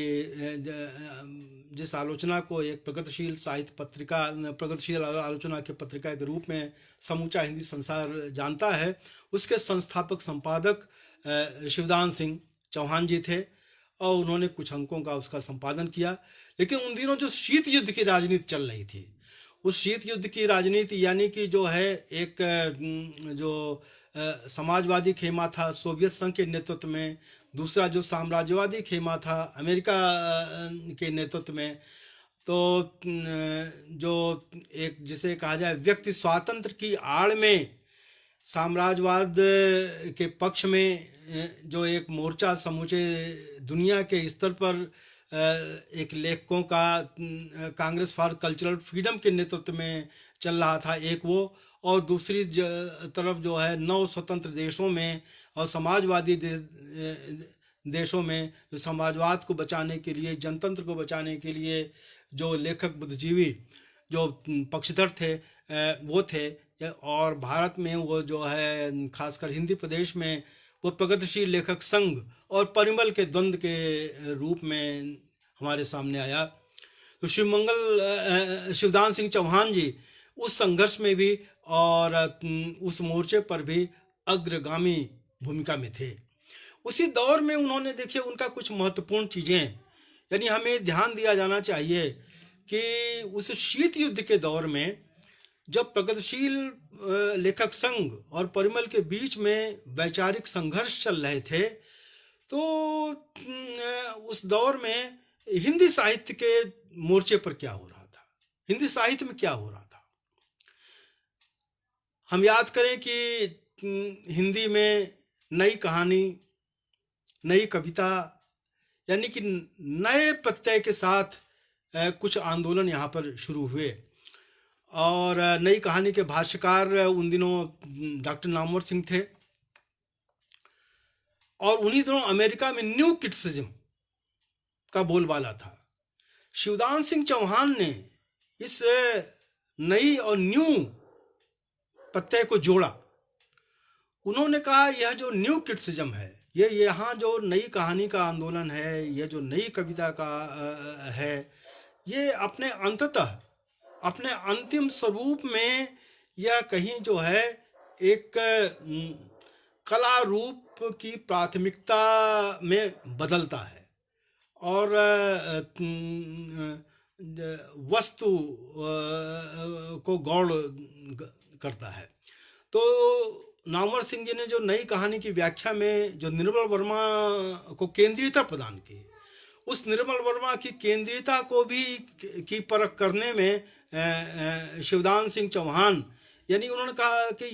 Speaker 1: जिस आलोचना को एक प्रगतिशील साहित्य पत्रिका, प्रगतिशील आलोचना के पत्रिका के रूप में समूचा हिंदी संसार जानता है, उसके संस्थापक संपादक शिवदान सिंह चौहान जी थे और उन्होंने कुछ अंकों का उसका संपादन किया। लेकिन उन दिनों जो शीत युद्ध की राजनीति चल रही थी, उस शीत युद्ध की राजनीति यानी कि जो है एक जो समाजवादी खेमा था सोवियत संघ के नेतृत्व में, दूसरा जो साम्राज्यवादी खेमा था अमेरिका के नेतृत्व में, तो जो एक जिसे कहा जाए व्यक्ति स्वातंत्र की आड़ में साम्राज्यवाद के पक्ष में जो एक मोर्चा समूचे दुनिया के स्तर पर एक लेखकों का कांग्रेस फॉर कल्चरल फ्रीडम के नेतृत्व में चल रहा था, एक वो, और दूसरी तरफ जो है 9 स्वतंत्र देशों में और समाजवादी देशों में जो समाजवाद को बचाने के लिए, जनतंत्र को बचाने के लिए जो लेखक बुद्धिजीवी जो पक्षधर थे वो थे। और भारत में वो जो है खासकर हिंदी प्रदेश में वो प्रगतिशील लेखक संघ और परिमल के द्वंद्व के रूप में हमारे सामने आया। तो शिवदान सिंह चौहान जी उस संघर्ष में भी और उस मोर्चे पर भी अग्रगामी भूमिका में थे। उसी दौर में उन्होंने, देखिए, उनका कुछ महत्वपूर्ण चीज़ें, यानी हमें ध्यान दिया जाना चाहिए कि उस शीत युद्ध के दौर में जब प्रगतिशील लेखक संघ और परिमल के बीच में वैचारिक संघर्ष चल रहे थे, तो उस दौर में हिंदी साहित्य के मोर्चे पर क्या हो रहा था, हिंदी साहित्य में क्या हो रहा था। हम याद करें कि हिंदी में नई कहानी, नई कविता, यानी कि नए प्रत्यय के साथ कुछ आंदोलन यहाँ पर शुरू हुए। और नई कहानी के भाष्यकार उन दिनों डॉक्टर नामवर सिंह थे और उन्हीं दिनों अमेरिका में न्यू क्रिटिसिज्म का बोलबाला था। शिवदान सिंह चौहान ने इस नई और न्यू प्रत्यय को जोड़ा उन्होंने कहा यह जो न्यू क्रिटिसिज्म है, ये यहाँ जो नई कहानी का आंदोलन है, ये जो नई कविता का है, ये अपने अंततः अपने अंतिम स्वरूप में यह कहीं जो है एक कला रूप की प्राथमिकता में बदलता है और वस्तु को गौण करता है। तो नामवर सिंह जी ने जो नई कहानी की व्याख्या में जो निर्मल वर्मा को केंद्रीयता प्रदान की, उस निर्मल वर्मा की केंद्रीयता को भी की परख करने में शिवदान सिंह चौहान, यानी उन्होंने कहा कि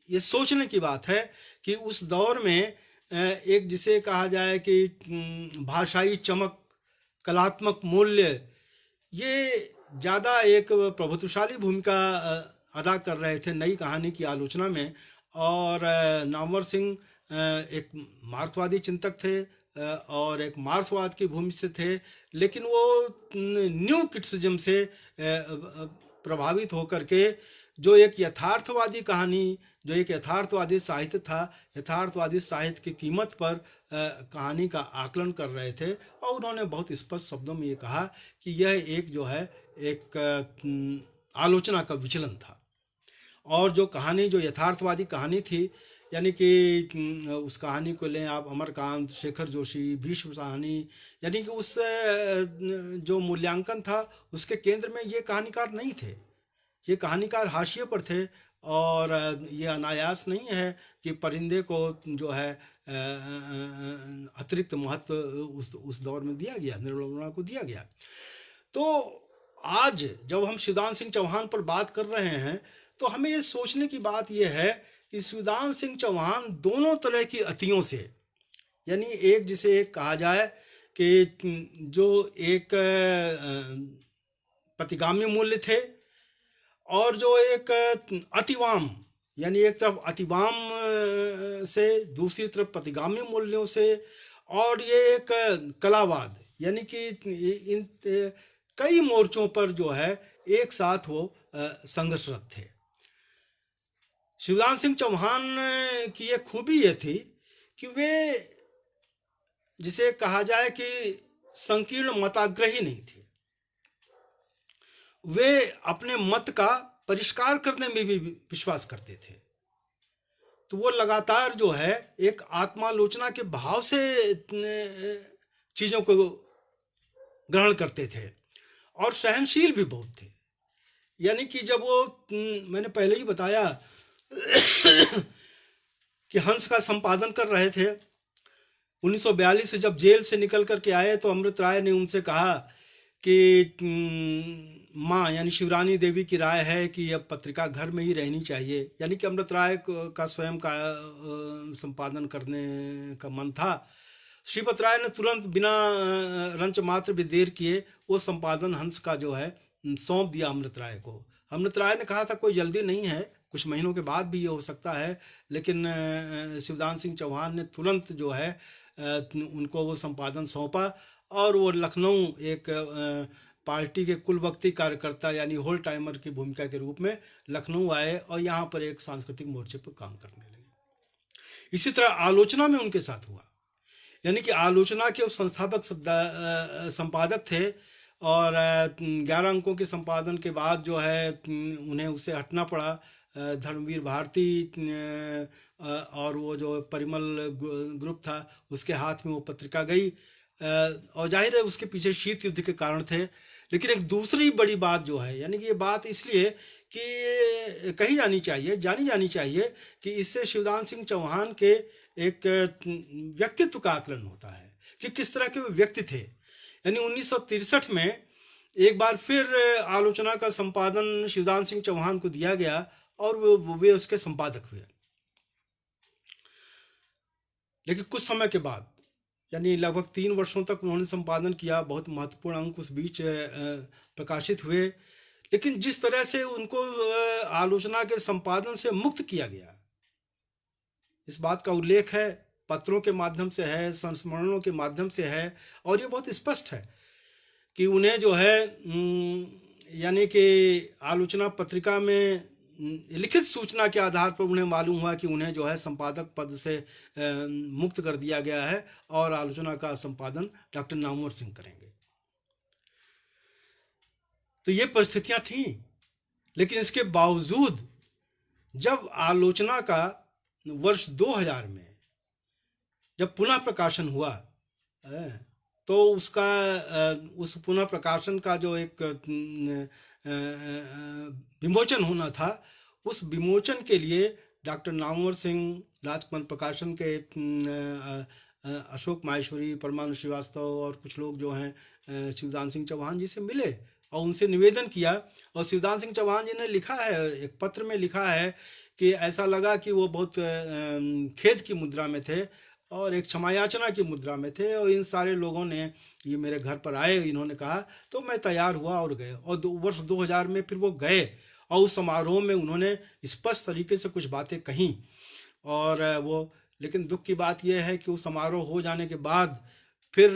Speaker 1: ये सोचने की बात है कि उस दौर में एक जिसे कहा जाए कि भाषाई चमक, कलात्मक मूल्य, ये ज़्यादा एक प्रभुत्वशाली भूमिका अदा कर रहे थे नई कहानी की आलोचना में। और नामवर सिंह एक मार्क्सवादी चिंतक थे और एक मार्क्सवाद की भूमि से थे, लेकिन वो न्यू क्रिटिसिज्म से प्रभावित होकर के जो एक यथार्थवादी कहानी, जो एक यथार्थवादी साहित्य था, यथार्थवादी साहित्य की कीमत पर कहानी का आकलन कर रहे थे। और उन्होंने बहुत स्पष्ट शब्दों में ये कहा कि यह एक जो है एक आलोचना का विचलन था। और जो कहानी, जो यथार्थवादी कहानी थी, यानी कि उस कहानी को लें आप, अमरकांत, शेखर जोशी, भीष्म साहनी, यानी कि उस जो मूल्यांकन था उसके केंद्र में ये कहानीकार नहीं थे। ये कहानीकार हाशिए पर थे और ये अनायास नहीं है कि परिंदे को जो है अतिरिक्त महत्व उस दौर में दिया गया, निर्मल वर्मा को दिया गया। तो आज जब हम शिवदान सिंह चौहान पर बात कर रहे हैं तो हमें ये सोचने की बात यह है कि शिवदान सिंह चौहान दोनों तरह की अतियों से, यानी एक जिसे एक कहा जाए कि जो एक प्रतिगामी मूल्य थे और जो एक अतिवाम, यानी एक तरफ अतिवाम से, दूसरी तरफ प्रतिगामी मूल्यों से, और ये एक कलावाद, यानी कि इन कई मोर्चों पर जो है एक साथ वो संघर्षरत थे। शिवदान सिंह चौहान की ये खूबी ये थी कि वे जिसे कहा जाए कि संकीर्ण मताग्रही नहीं थे। वे अपने मत का परिष्कार करने में भी विश्वास करते थे। तो वो लगातार जो है एक आत्मालोचना के भाव से चीज़ों को ग्रहण करते थे और सहनशील भी बहुत थे। यानी कि जब वो, मैंने पहले ही बताया कि हंस का संपादन कर रहे थे, 1942 से जब जेल से निकल करके आए तो अमृत राय ने उनसे कहा कि माँ, यानी शिवरानी देवी की राय है कि अब पत्रिका घर में ही रहनी चाहिए। यानी कि अमृत राय का स्वयं का संपादन करने का मन था। श्रीपत राय ने तुरंत बिना रंच मात्र भी देर किए वो संपादन हंस का जो है सौंप दिया अमृत राय को। अमृत राय ने कहा था कोई जल्दी नहीं है, कुछ महीनों के बाद भी ये हो सकता है, लेकिन शिवदान सिंह चौहान ने तुरंत जो है उनको वो संपादन सौंपा और वो लखनऊ एक पार्टी के कुलवक्ती कार्यकर्ता यानी होल टाइमर की भूमिका के रूप में लखनऊ आए और यहाँ पर एक सांस्कृतिक मोर्चे पर काम करने लगे। इसी तरह आलोचना में उनके साथ हुआ, यानी कि आलोचना के संस्थापक संपादक थे और 11 अंकों के संपादन के बाद जो है उन्हें उससे हटना पड़ा। धर्मवीर भारती और वो जो परिमल ग्रुप था उसके हाथ में वो पत्रिका गई और जाहिर है उसके पीछे शीत युद्ध के कारण थे। लेकिन एक दूसरी बड़ी बात जो है, यानी कि ये बात इसलिए कि कही जानी जानी चाहिए कि इससे शिवदान सिंह चौहान के एक व्यक्तित्व का आकलन होता है कि किस तरह के व्यक्ति थे। यानी 1963 में एक बार फिर आलोचना का संपादन शिवदान सिंह चौहान को दिया गया और वे उसके संपादक हुए। लेकिन कुछ समय के बाद, यानी लगभग 3 वर्षों तक उन्होंने संपादन किया, बहुत महत्वपूर्ण अंक उस बीच प्रकाशित हुए। लेकिन जिस तरह से उनको आलोचना के संपादन से मुक्त किया गया, इस बात का उल्लेख है, पत्रों के माध्यम से है, संस्मरणों के माध्यम से है, और ये बहुत स्पष्ट है कि उन्हें जो है यानी कि आलोचना पत्रिका में लिखित सूचना के आधार पर उन्हें मालूम हुआ कि उन्हें जो है संपादक पद से मुक्त कर दिया गया है और आलोचना का संपादन डॉक्टर नामवर सिंह करेंगे। तो ये परिस्थितियां थीं, लेकिन इसके बावजूद जब आलोचना का वर्ष 2000 में जब पुनः प्रकाशन हुआ, तो उसका उस पुनः प्रकाशन का जो एक विमोचन होना था, उस विमोचन के लिए डॉक्टर नामवर सिंह, राजकमल प्रकाशन के अशोक माहेश्वरी, परमानंद श्रीवास्तव और कुछ लोग जो हैं शिवदान सिंह चौहान जी से मिले और उनसे निवेदन किया। और शिवदान सिंह चौहान जी ने लिखा है, एक पत्र में लिखा है कि ऐसा लगा कि वो बहुत खेद की मुद्रा में थे और एक क्षमा याचना की मुद्रा में थे, और इन सारे लोगों ने ये मेरे घर पर आए, इन्होंने कहा तो मैं तैयार हुआ और गए। और वर्ष 2000 में फिर वो गए और उस समारोह में उन्होंने स्पष्ट तरीके से कुछ बातें कहीं। और वो, लेकिन दुख की बात यह है कि उस समारोह हो जाने के बाद फिर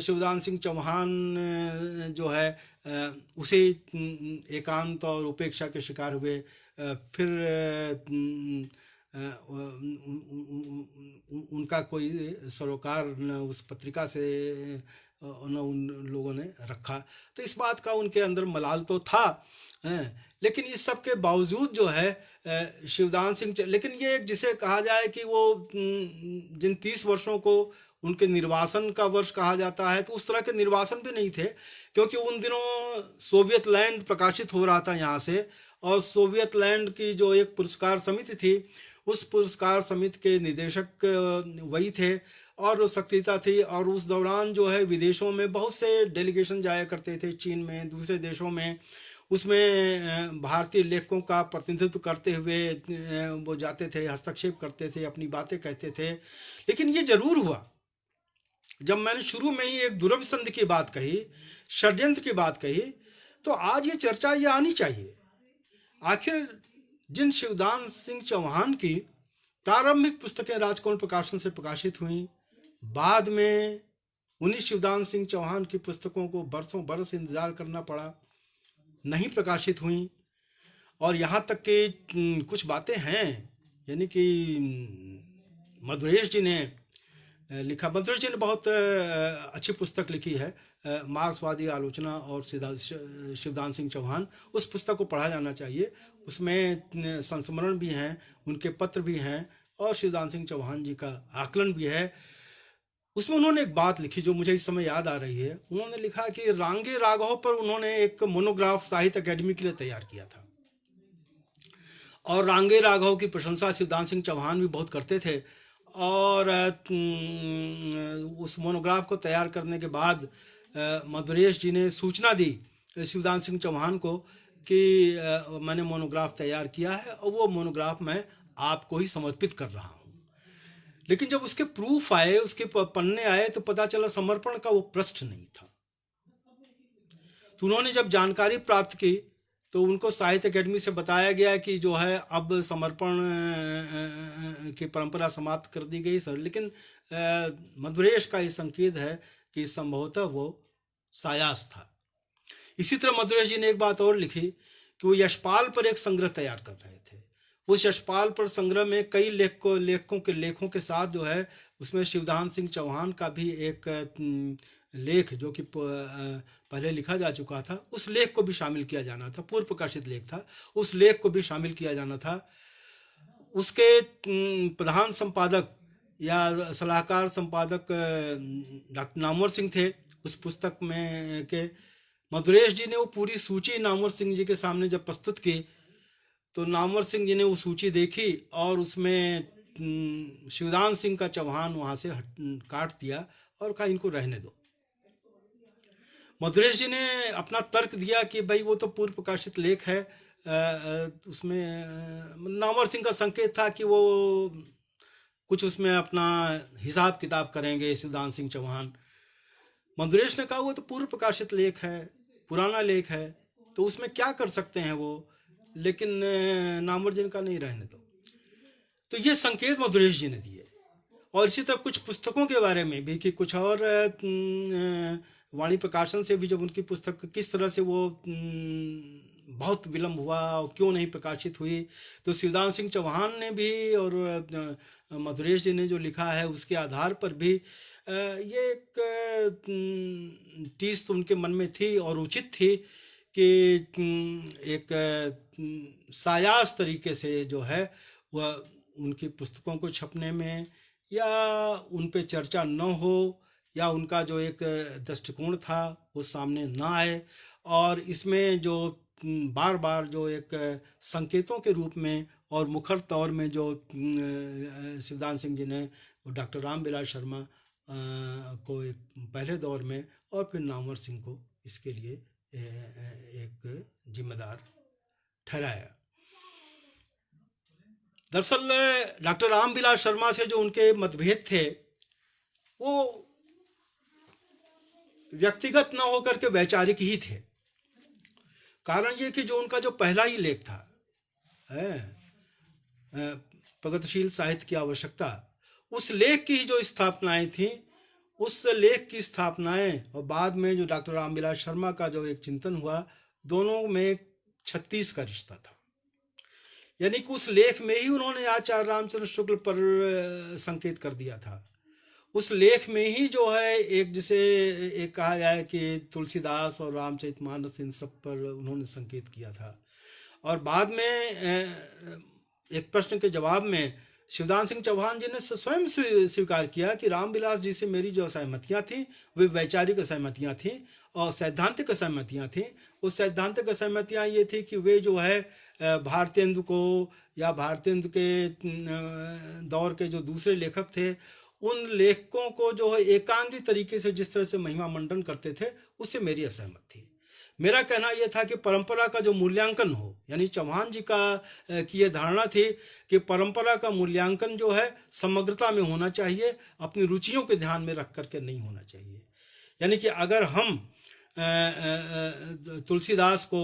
Speaker 1: शिवदान सिंह चौहान जो है उसे एकांत और उपेक्षा के शिकार हुए। फिर उनका कोई सरोकार न उस पत्रिका से न उन लोगों ने रखा। तो इस बात का उनके अंदर मलाल तो था, लेकिन इस सब के बावजूद जो है शिवदान सिंह, लेकिन ये एक जिसे कहा जाए कि वो जिन 30 वर्षों को उनके निर्वासन का वर्ष कहा जाता है, तो उस तरह के निर्वासन भी नहीं थे, क्योंकि उन दिनों सोवियत लैंड प्रकाशित हो रहा था यहाँ से, और सोवियत लैंड की जो एक पुरस्कार समिति थी, उस पुरस्कार समिति के निदेशक वही थे और सक्रियता थी। और उस दौरान जो है विदेशों में बहुत से डेलीगेशन जाया करते थे, चीन में, दूसरे देशों में, उसमें भारतीय लेखकों का प्रतिनिधित्व करते हुए वो जाते थे, हस्तक्षेप करते थे, अपनी बातें कहते थे। लेकिन ये जरूर हुआ, जब मैंने शुरू में ही एक दुरभ संधि की बात कही, षड्यंत्र की बात कही, तो आज ये चर्चा ये आनी चाहिए। आखिर जिन शिवदान सिंह चौहान की प्रारंभिक पुस्तकें राजकमल प्रकाशन से प्रकाशित हुई, बाद में उन्हीं शिवदान सिंह चौहान की पुस्तकों को बरसों बरस इंतजार करना पड़ा, नहीं प्रकाशित हुई। और यहाँ तक कि कुछ बातें हैं, यानी कि मधुरेश जी ने लिखा, मधुरेश जी ने बहुत अच्छी पुस्तक लिखी है, मार्क्सवादी आलोचना और शिवदान सिंह चौहान। उस पुस्तक को पढ़ा जाना चाहिए, उसमें संस्मरण भी हैं, उनके पत्र भी हैं और शिवदान सिंह चौहान जी का आकलन भी है। उसमें उन्होंने एक बात लिखी जो मुझे इस समय याद आ रही है। उन्होंने लिखा कि रांगे राघव पर उन्होंने एक मोनोग्राफ साहित्य अकेडमी के लिए तैयार किया था, और रांगे राघव की प्रशंसा शिवदान सिंह चौहान भी बहुत करते थे। और उस मोनोग्राफ को तैयार करने के बाद मधुरेश जी ने सूचना दी शिवदान सिंह चौहान को कि मैंने मोनोग्राफ तैयार किया है और वो मोनोग्राफ मैं आपको ही समर्पित कर रहा हूँ। लेकिन जब उसके प्रूफ आए, उसके पन्ने आए, तो पता चला समर्पण का वो पृष्ठ नहीं था। तो उन्होंने जब जानकारी प्राप्त की तो उनको साहित्य अकेडमी से बताया गया कि जो है अब समर्पण की परंपरा समाप्त कर दी गई सर। लेकिन मधुरेश का ये संकेत है कि संभवतः वो सायास था। इसी तरह मधुरेश जी ने एक बात और लिखी कि वो यशपाल पर एक संग्रह तैयार कर रहे थे। उस यशपाल पर संग्रह में कई लेखकों के लेखों के साथ जो है उसमें शिवदान सिंह चौहान का भी एक लेख जो कि पहले लिखा जा चुका था, उस लेख को भी शामिल किया जाना था। पूर्व प्रकाशित लेख था, उस लेख को भी शामिल किया जाना था। उसके प्रधान संपादक या सलाहकार संपादक डॉक्टर नामवर सिंह थे उस पुस्तक में के। मधुरेश जी ने वो पूरी सूची नामवर सिंह जी के सामने जब प्रस्तुत की तो नामवर सिंह जी ने वो सूची देखी और उसमें शिवदान सिंह का चौहान वहाँ से काट दिया और कहा इनको रहने दो। मधुरेश जी ने अपना तर्क दिया कि भाई वो तो पूर्व प्रकाशित लेख है, उसमें नामवर सिंह का संकेत था कि वो कुछ उसमें अपना हिसाब किताब करेंगे शिवदान सिंह चौहान। मधुरेश ने कहा वो तो पूर्व प्रकाशित लेख है, पुराना लेख है, तो उसमें क्या कर सकते हैं वो। लेकिन नामवर जी ने कहा नहीं, रहने दो। तो ये संकेत मधुरेश जी ने दिए। और इसी तरह कुछ पुस्तकों के बारे में भी कि कुछ और वाणी प्रकाशन से भी जब उनकी पुस्तक किस तरह से वो बहुत विलम्ब हुआ और क्यों नहीं प्रकाशित हुई। तो शिवदान सिंह चौहान ने भी और मधुरेश जी ने जो लिखा है उसके आधार पर भी ये एक टीस तो उनके मन में थी और उचित थी कि एक सायास तरीके से जो है वह उनकी पुस्तकों को छपने में या उन पे चर्चा न हो या उनका जो एक दृष्टिकोण था वो सामने ना आए, और इसमें जो बार बार जो एक संकेतों के रूप में और मुखर तौर में जो शिवदान सिंह जी ने डॉक्टर रामबिलास शर्मा को एक पहले दौर में और फिर नामवर सिंह को इसके लिए एक जिम्मेदार ठहराया। दरअसल डॉक्टर रामबिलास शर्मा से जो उनके मतभेद थे वो व्यक्तिगत न होकर के वैचारिक ही थे। कारण ये कि जो उनका जो पहला ही लेख था प्रगतिशील साहित्य की आवश्यकता, उस लेख की जो स्थापनाएं थी, उस लेख की स्थापनाएं और बाद में जो डॉक्टर रामबिलास शर्मा का जो एक चिंतन हुआ, दोनों में 36 का रिश्ता था। यानी कि उस लेख में ही उन्होंने आचार्य रामचंद्र शुक्ल पर संकेत कर दिया था। उस लेख में ही जो है एक जिसे एक कहा जाए कि तुलसीदास और रामचरितमानस इन सब पर उन्होंने संकेत किया था। और बाद में एक प्रश्न के जवाब में शिवदान सिंह चौहान जी ने स्वयं स्वीकार किया कि रामबिलास जी से मेरी जो असहमतियाँ थीं वे वैचारिक असहमतियाँ थीं और सैद्धांतिक असहमतियाँ थीं। उस सैद्धांतिक असहमतियाँ ये थी कि वे जो है भारतेंदु को या भारतेंदु के दौर के जो दूसरे लेखक थे उन लेखकों को जो है एकांगी तरीके से जिस तरह से महिमा मंडन करते थे उससे मेरी असहमत थी। मेरा कहना यह था कि परंपरा का जो मूल्यांकन हो, यानी चौहान जी का की यह धारणा थी कि परंपरा का मूल्यांकन जो है समग्रता में होना चाहिए, अपनी रुचियों के ध्यान में रख करके नहीं होना चाहिए। यानी कि अगर हम तुलसीदास को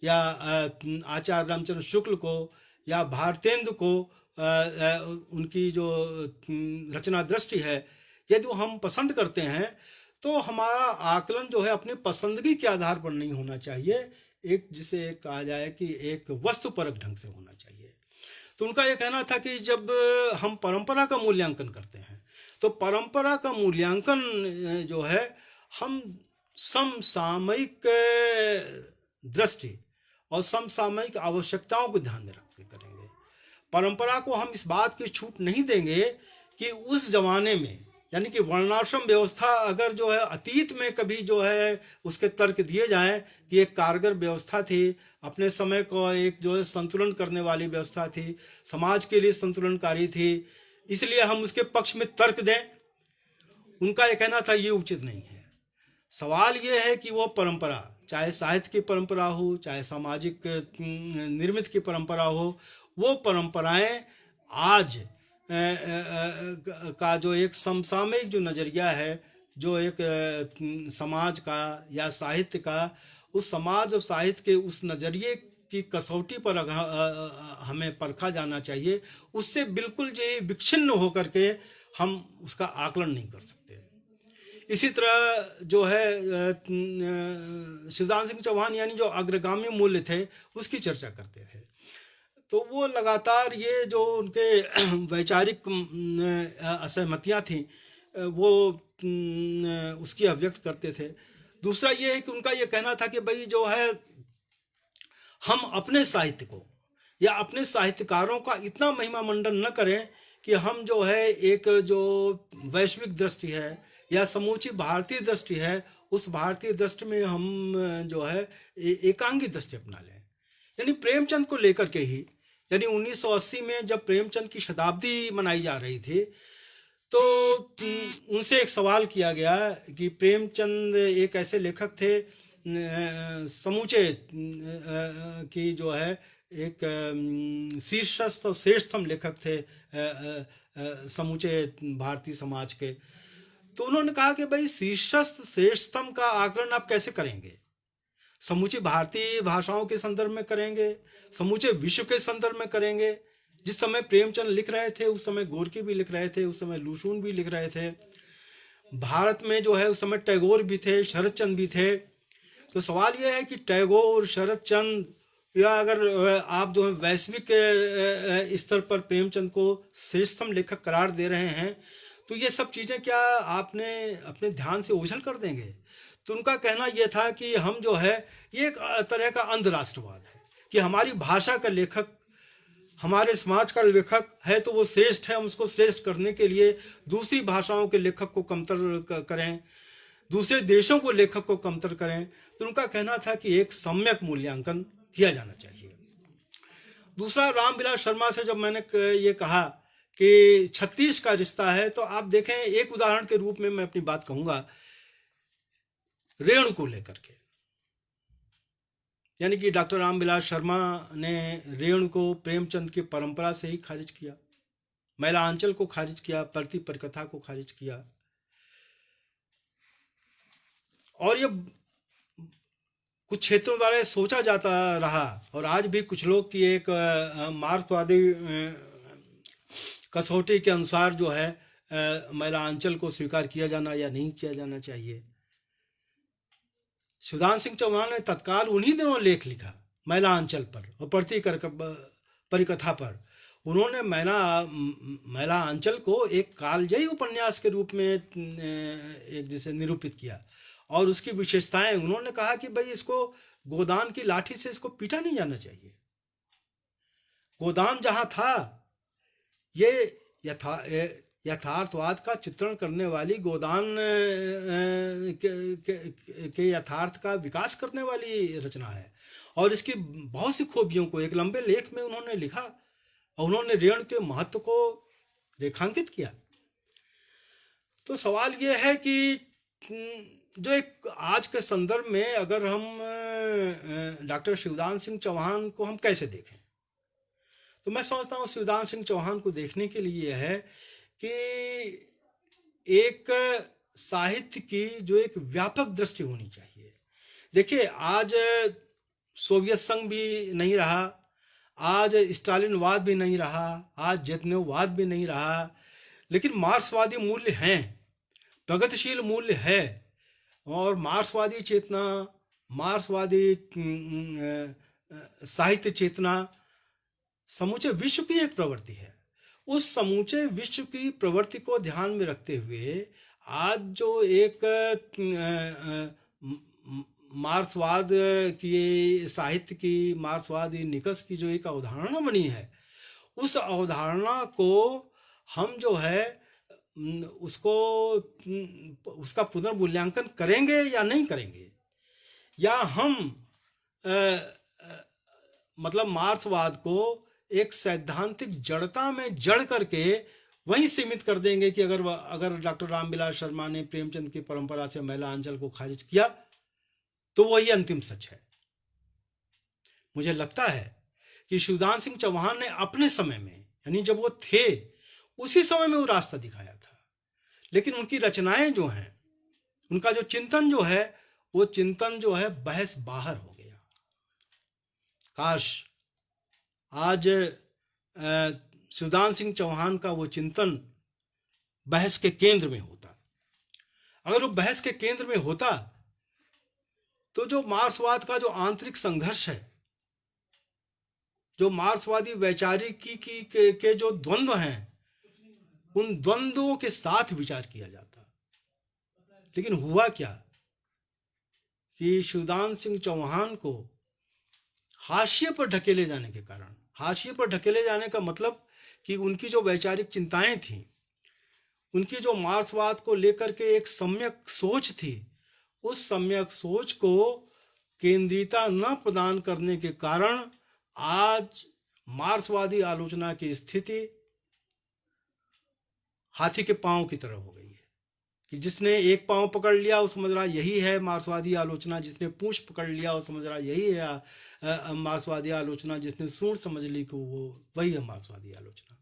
Speaker 1: या आचार्य रामचंद्र शुक्ल को या भारतेंदु को उनकी जो रचना दृष्टि है यदि हम पसंद करते हैं तो हमारा आकलन जो है अपनी पसंदगी के आधार पर नहीं होना चाहिए, एक जिसे कहा जाए कि एक वस्तुपरक ढंग से होना चाहिए। तो उनका यह कहना था कि जब हम परंपरा का मूल्यांकन करते हैं तो परंपरा का मूल्यांकन जो है हम समसामयिक दृष्टि और समसामयिक आवश्यकताओं को ध्यान में रख के करेंगे। परंपरा को हम इस बात की छूट नहीं देंगे कि उस जमाने में, यानी कि वर्णाश्रम व्यवस्था अगर जो है अतीत में कभी जो है उसके तर्क दिए जाएं कि एक कारगर व्यवस्था थी, अपने समय को एक जो है संतुलन करने वाली व्यवस्था थी, समाज के लिए संतुलनकारी थी, इसलिए हम उसके पक्ष में तर्क दें, उनका यह कहना था ये उचित नहीं है। सवाल ये है कि वो परंपरा, चाहे साहित्य की परंपरा हो, चाहे सामाजिक निर्मित की परंपरा हो, वो परंपराएं आज का जो एक समसामयिक जो नज़रिया है, जो एक समाज का या साहित्य का, उस समाज और साहित्य के उस नज़रिए की कसौटी पर हमें परखा जाना चाहिए। उससे बिल्कुल जो विच्छिन्न होकर के हम उसका आकलन नहीं कर सकते। इसी तरह जो है शिवदान सिंह चौहान यानी जो अग्रगामी मूल्य थे उसकी चर्चा करते थे। तो वो लगातार ये जो उनके वैचारिक असहमतियाँ थीं वो उसकी अभिव्यक्त करते थे। दूसरा ये है कि उनका ये कहना था कि भाई जो है हम अपने साहित्य को या अपने साहित्यकारों का इतना महिमा मंडन न करें कि हम जो है एक जो वैश्विक दृष्टि है या समूची भारतीय दृष्टि है, उस भारतीय दृष्टि में हम जो है एकांगी दृष्टि अपना लें। यानी प्रेमचंद को लेकर के ही, यानी 1980 में जब प्रेमचंद की शताब्दी मनाई जा रही थी तो उनसे एक सवाल किया गया कि प्रेमचंद एक ऐसे लेखक थे समूचे की जो है एक शीर्षस्थ और श्रेष्ठतम लेखक थे समूचे भारतीय समाज के। तो उन्होंने कहा कि भाई शीर्षस्थ श्रेष्ठतम का आकलन आप कैसे करेंगे? समूची भारतीय भाषाओं के संदर्भ में करेंगे, समूचे विश्व के संदर्भ में करेंगे? जिस समय प्रेमचंद लिख रहे थे उस समय गोरकी भी लिख रहे थे, उस समय लुसून भी लिख रहे थे, भारत में जो है उस समय टैगोर भी थे, शरद चंद्र भी थे। तो सवाल यह है कि टैगोर, शरद चंद्र या अगर आप जो है वैश्विक स्तर पर प्रेमचंद को श्रेष्ठतम लेखक करार दे रहे हैं, तो ये सब चीज़ें क्या आपने अपने ध्यान से ओझल कर देंगे? तो उनका कहना यह था कि हम जो है, ये एक तरह का अंध राष्ट्रवाद है कि हमारी भाषा का लेखक, हमारे समाज का लेखक है तो वो श्रेष्ठ है, हम उसको श्रेष्ठ करने के लिए दूसरी भाषाओं के लेखक को कमतर करें, दूसरे देशों को लेखक को कमतर करें। तो उनका कहना था कि एक सम्यक मूल्यांकन किया जाना चाहिए। दूसरा, रामविलास शर्मा से जब मैंने ये कहा कि 36 का रिश्ता है, तो आप देखें, एक उदाहरण के रूप में मैं अपनी बात कहूंगा रेणु को लेकर के। यानी कि डॉक्टर रामविलास शर्मा ने रेणु को प्रेमचंद की परंपरा से ही खारिज किया, मैलांचल को खारिज किया, परती परिकथा को खारिज किया। और ये कुछ क्षेत्रों द्वारा सोचा जाता रहा, और आज भी कुछ लोग की एक मार्क्सवादी कसौटी के अनुसार जो है मैलांचल को स्वीकार किया जाना या नहीं किया जाना चाहिए। शिवदान सिंह चौहान ने तत्काल उन्हीं दिनों लेख लिखा मैलांचल पर और परती परिकथा पर। उन्होंने मैलांचल को एक कालजयी उपन्यास के रूप में एक जिसे निरूपित किया, और उसकी विशेषताएं उन्होंने कहा कि भाई इसको गोदान की लाठी से इसको पीटा नहीं जाना चाहिए। गोदान जहां था, ये यथार्थवाद का चित्रण करने वाली, गोदान के यथार्थ का विकास करने वाली रचना है, और इसकी बहुत सी खूबियों को एक लंबे लेख में उन्होंने लिखा, और उन्होंने रेणु के महत्व को रेखांकित किया। तो सवाल ये है कि जो एक आज के संदर्भ में अगर हम डॉक्टर शिवदान सिंह चौहान को हम कैसे देखें, तो मैं समझता हूँ शिवदान सिंह चौहान को देखने के लिए यह है कि एक साहित्य की जो एक व्यापक दृष्टि होनी चाहिए। देखिए, आज सोवियत संघ भी नहीं रहा, आज स्टालिनवाद भी नहीं रहा, आज जेतनेवाद भी नहीं रहा, लेकिन मार्क्सवादी मूल्य हैं, प्रगतिशील मूल्य है, और मार्क्सवादी चेतना, मार्क्सवादी साहित्य चेतना समूचे विश्व की एक प्रवृत्ति है। उस समूचे विश्व की प्रवृत्ति को ध्यान में रखते हुए आज जो एक मार्क्सवाद की साहित्य की, मार्क्सवादी निकष की जो एक अवधारणा बनी है, उस अवधारणा को हम जो है उसको उसका पुनर्मूल्यांकन करेंगे या नहीं करेंगे, या हम मतलब मार्क्सवाद को एक सैद्धांतिक जड़ता में जड़ करके वहीं सीमित कर देंगे कि अगर डॉक्टर रामविलास शर्मा ने प्रेमचंद की परंपरा से मैलांचल को खारिज किया तो वही अंतिम सच है। मुझे लगता है कि शिवदान सिंह चौहान ने अपने समय में, यानी जब वो थे उसी समय में वो रास्ता दिखाया था, लेकिन उनकी रचनाएं जो हैं, उनका जो चिंतन जो है, वो चिंतन जो है बहस बाहर हो गया। काश आज शिवदान सिंह चौहान का वो चिंतन बहस के केंद्र में होता। अगर वो बहस के केंद्र में होता तो जो मार्क्सवाद का जो आंतरिक संघर्ष है, जो मार्क्सवादी वैचारिकी के जो द्वंद्व हैं, उन द्वंद्वों के साथ विचार किया जाता। लेकिन हुआ क्या कि शिवदान सिंह चौहान को हाशिए पर ढकेले जाने के कारण, हाशिए पर ढकेले जाने का मतलब कि उनकी जो वैचारिक चिंताएं थी, उनकी जो मार्क्सवाद को लेकर के एक सम्यक सोच थी, उस सम्यक सोच को केंद्रीयता न प्रदान करने के कारण आज मार्क्सवादी आलोचना की स्थिति हाथी के पांव की तरह हो गई है कि जिसने एक पांव पकड़ लिया वो समझ रहा यही है मार्क्सवादी आलोचना, जिसने पूंछ पकड़ लिया वो समझ रहा यही है मार्क्सवादी आलोचना, जिसने सूंड समझ ली को वो वही है मार्क्सवादी आलोचना।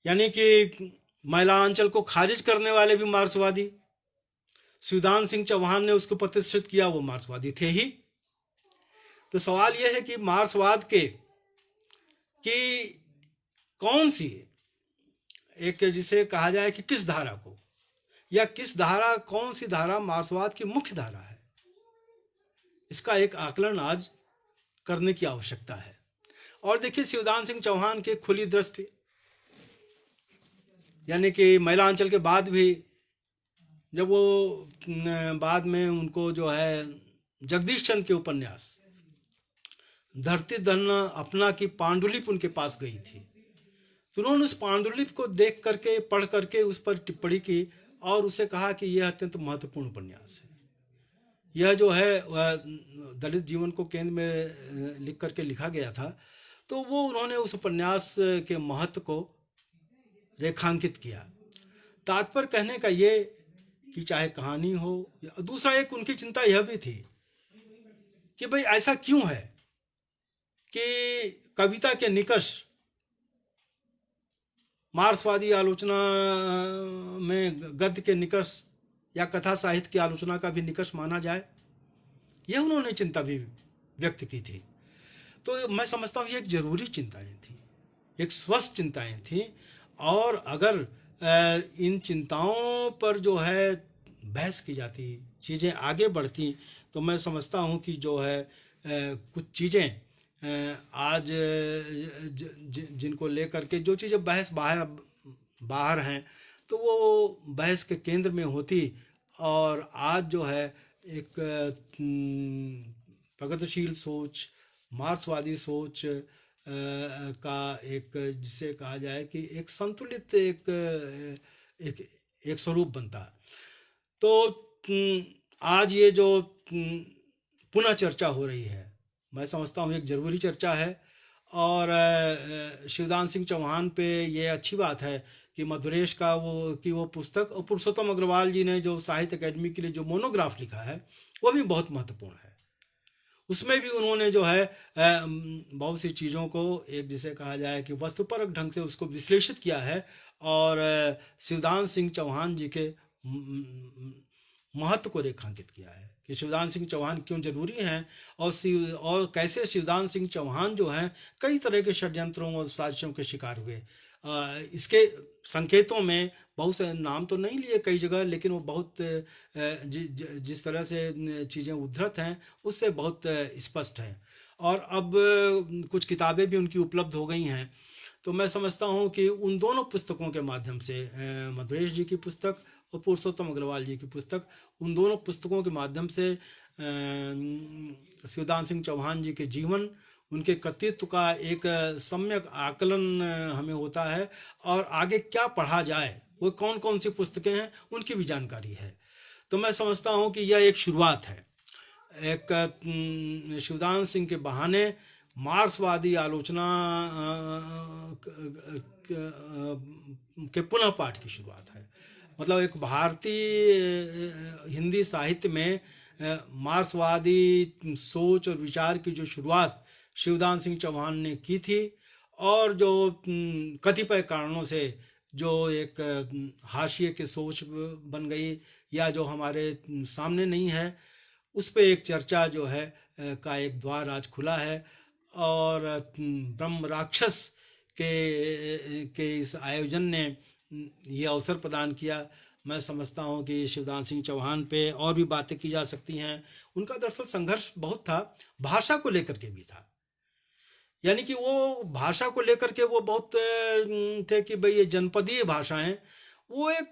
Speaker 1: यानी कि मैलांचल को खारिज करने वाले भी मार्क्सवादी, शिवदान सिंह चौहान ने उसको प्रतिष्ठित किया, वो मार्क्सवादी थे ही। तो सवाल यह है कि मार्क्सवाद की कौन सी एक जिसे कहा जाए कि किस धारा को, या किस धारा, कौन सी धारा मार्क्सवाद की मुख्य धारा है, इसका एक आकलन आज करने की आवश्यकता है। और देखिए शिवदान सिंह चौहान की खुली दृष्टि, यानी कि महिलांचल के बाद भी जब वो बाद में उनको जो है जगदीश चंद्र के उपन्यास धरती धन अपना की पांडुलिपि उनके पास गई थी, तो उन्होंने उस पांडुलिपि को देख करके पढ़ करके उस पर टिप्पणी की और उसे कहा कि यह अत्यंत महत्वपूर्ण उपन्यास है। यह जो है वह दलित जीवन को केंद्र में लिख करके लिखा गया था, तो वो उन्होंने उस उपन्यास के महत्व को रेखांकित किया। तात्पर्य कहने का ये कि चाहे कहानी हो, दूसरा एक उनकी चिंता यह भी थी कि भाई ऐसा क्यों है कि कविता के निकष मार्क्सवादी आलोचना में गद्य के निकष या कथा साहित्य की आलोचना का भी निकष माना जाए, यह उन्होंने चिंता भी व्यक्त की थी। तो मैं समझता हूँ ये एक जरूरी चिंताएं थी, एक स्वस्थ चिंताएं थी, और अगर इन चिंताओं पर जो है बहस की जाती, चीज़ें आगे बढ़ती, तो मैं समझता हूँ कि जो है कुछ चीज़ें आज जिनको लेकर के जो चीज़ें बहस बाहर हैं, तो वो बहस के केंद्र में होती, और आज जो है एक प्रगतिशील सोच, मार्क्सवादी सोच का एक, जिसे कहा जाए कि एक संतुलित एक एक एक स्वरूप बनता है। तो आज ये जो पुनः चर्चा हो रही है, मैं समझता हूँ एक ज़रूरी चर्चा है। और शिवदान सिंह चौहान पे ये अच्छी बात है कि मधुरेश का वो पुस्तक, और पुरुषोत्तम अग्रवाल जी ने जो साहित्य अकेडमी के लिए जो मोनोग्राफ लिखा है वो भी बहुत महत्वपूर्ण है। उसमें भी उन्होंने जो है बहुत सी चीज़ों को एक, जिसे कहा जाए कि वस्तुपरक ढंग से उसको विश्लेषित किया है, और शिवदान सिंह चौहान जी के महत्व को रेखांकित किया है कि शिवदान सिंह चौहान क्यों जरूरी हैं, और कैसे शिवदान सिंह चौहान जो हैं कई तरह के षड्यंत्रों और साजिशों के शिकार हुए। इसके संकेतों में बहुत से नाम तो नहीं लिए कई जगह, लेकिन वो बहुत जिस तरह से चीज़ें उद्धृत हैं उससे बहुत स्पष्ट है। और अब कुछ किताबें भी उनकी उपलब्ध हो गई हैं, तो मैं समझता हूँ कि उन दोनों पुस्तकों के माध्यम से, मधुरेश जी की पुस्तक और पुरुषोत्तम अग्रवाल जी की पुस्तक, उन दोनों पुस्तकों के माध्यम से शिवदान सिंह चौहान जी के जीवन, उनके कृतित्व का एक सम्यक आकलन हमें होता है, और आगे क्या पढ़ा जाए, वो कौन कौन सी पुस्तकें हैं उनकी भी जानकारी है। तो मैं समझता हूँ कि यह एक शुरुआत है, एक शिवदान सिंह के बहाने मार्क्सवादी आलोचना के पुनः पाठ की शुरुआत है। मतलब एक भारतीय हिंदी साहित्य में मार्क्सवादी सोच और विचार की जो शुरुआत शिवदान सिंह चौहान ने की थी, और जो कतिपय कारणों से जो एक हाशिए की सोच बन गई या जो हमारे सामने नहीं है, उस पर एक चर्चा जो है का एक द्वार आज खुला है। और ब्रह्म राक्षस के इस आयोजन ने ये अवसर प्रदान किया। मैं समझता हूँ कि शिवदान सिंह चौहान पे और भी बातें की जा सकती हैं। उनका दरअसल संघर्ष बहुत था, भाषा को लेकर के भी था, यानी कि वो भाषा को लेकर के वो बहुत थे कि भाई ये जनपदीय भाषाएं, वो एक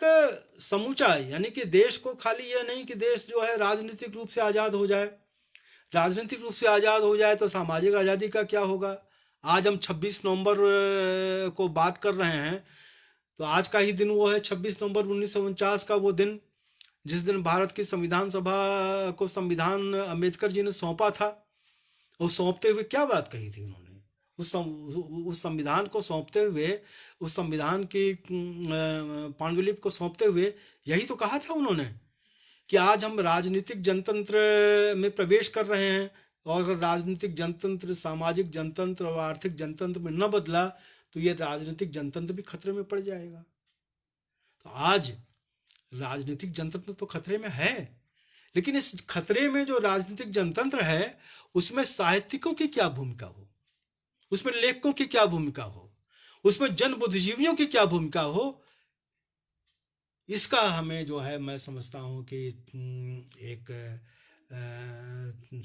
Speaker 1: समूचा, यानी कि देश को खाली ये नहीं कि देश जो है राजनीतिक रूप से आज़ाद हो जाए, राजनीतिक रूप से आज़ाद हो जाए तो सामाजिक आज़ादी का क्या होगा। आज हम 26 नवंबर को बात कर रहे हैं, तो आज का ही दिन वो है 26 नवंबर 1949 का वो दिन जिस दिन भारत की संविधान सभा को संविधान अम्बेडकर जी ने सौंपा था। और सौंपते हुए क्या बात कही थी उन्होंने, उस संविधान को सौंपते हुए, उस संविधान की पांडुलिपि को सौंपते हुए यही तो कहा था उन्होंने कि आज हम राजनीतिक जनतंत्र में प्रवेश कर रहे हैं, और अगर राजनीतिक जनतंत्र, सामाजिक जनतंत्र और आर्थिक जनतंत्र में न बदला तो ये राजनीतिक जनतंत्र भी खतरे में पड़ जाएगा। तो आज राजनीतिक जनतंत्र तो खतरे में है, लेकिन इस खतरे में जो राजनीतिक जनतंत्र है उसमें साहित्यिकों की क्या भूमिका हो, उसमें लेखकों की क्या भूमिका हो, उसमें जन बुद्धिजीवियों की क्या भूमिका हो, इसका हमें जो है मैं समझता हूँ कि एक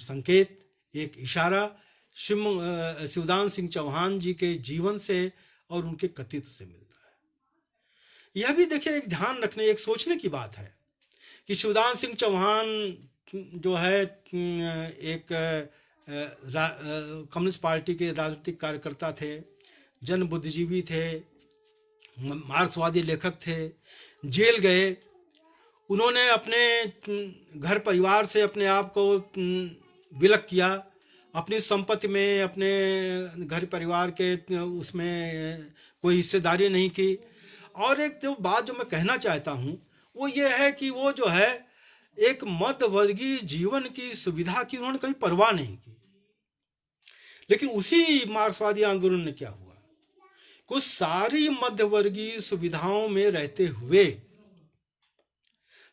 Speaker 1: संकेत, एक इशारा शिवदान सिंह चौहान जी के जीवन से और उनके कृतित्व से मिलता है। यह भी देखिए एक ध्यान रखने, एक सोचने की बात है कि शिवदान सिंह चौहान जो है एक कम्युनिस्ट पार्टी के राजनीतिक कार्यकर्ता थे, जन बुद्धिजीवी थे, मार्क्सवादी लेखक थे, जेल गए। उन्होंने अपने घर परिवार से अपने आप को विलग किया, अपनी संपत्ति में अपने घर परिवार के उसमें कोई हिस्सेदारी नहीं की। और एक जो बात जो मैं कहना चाहता हूँ वो ये है कि वो जो है एक मध्यवर्गीय जीवन की सुविधा की उन्होंने कभी परवाह नहीं की। लेकिन उसी मार्क्सवादी आंदोलन ने क्या हुआ, कुछ सारी मध्यवर्गीय सुविधाओं में रहते हुए,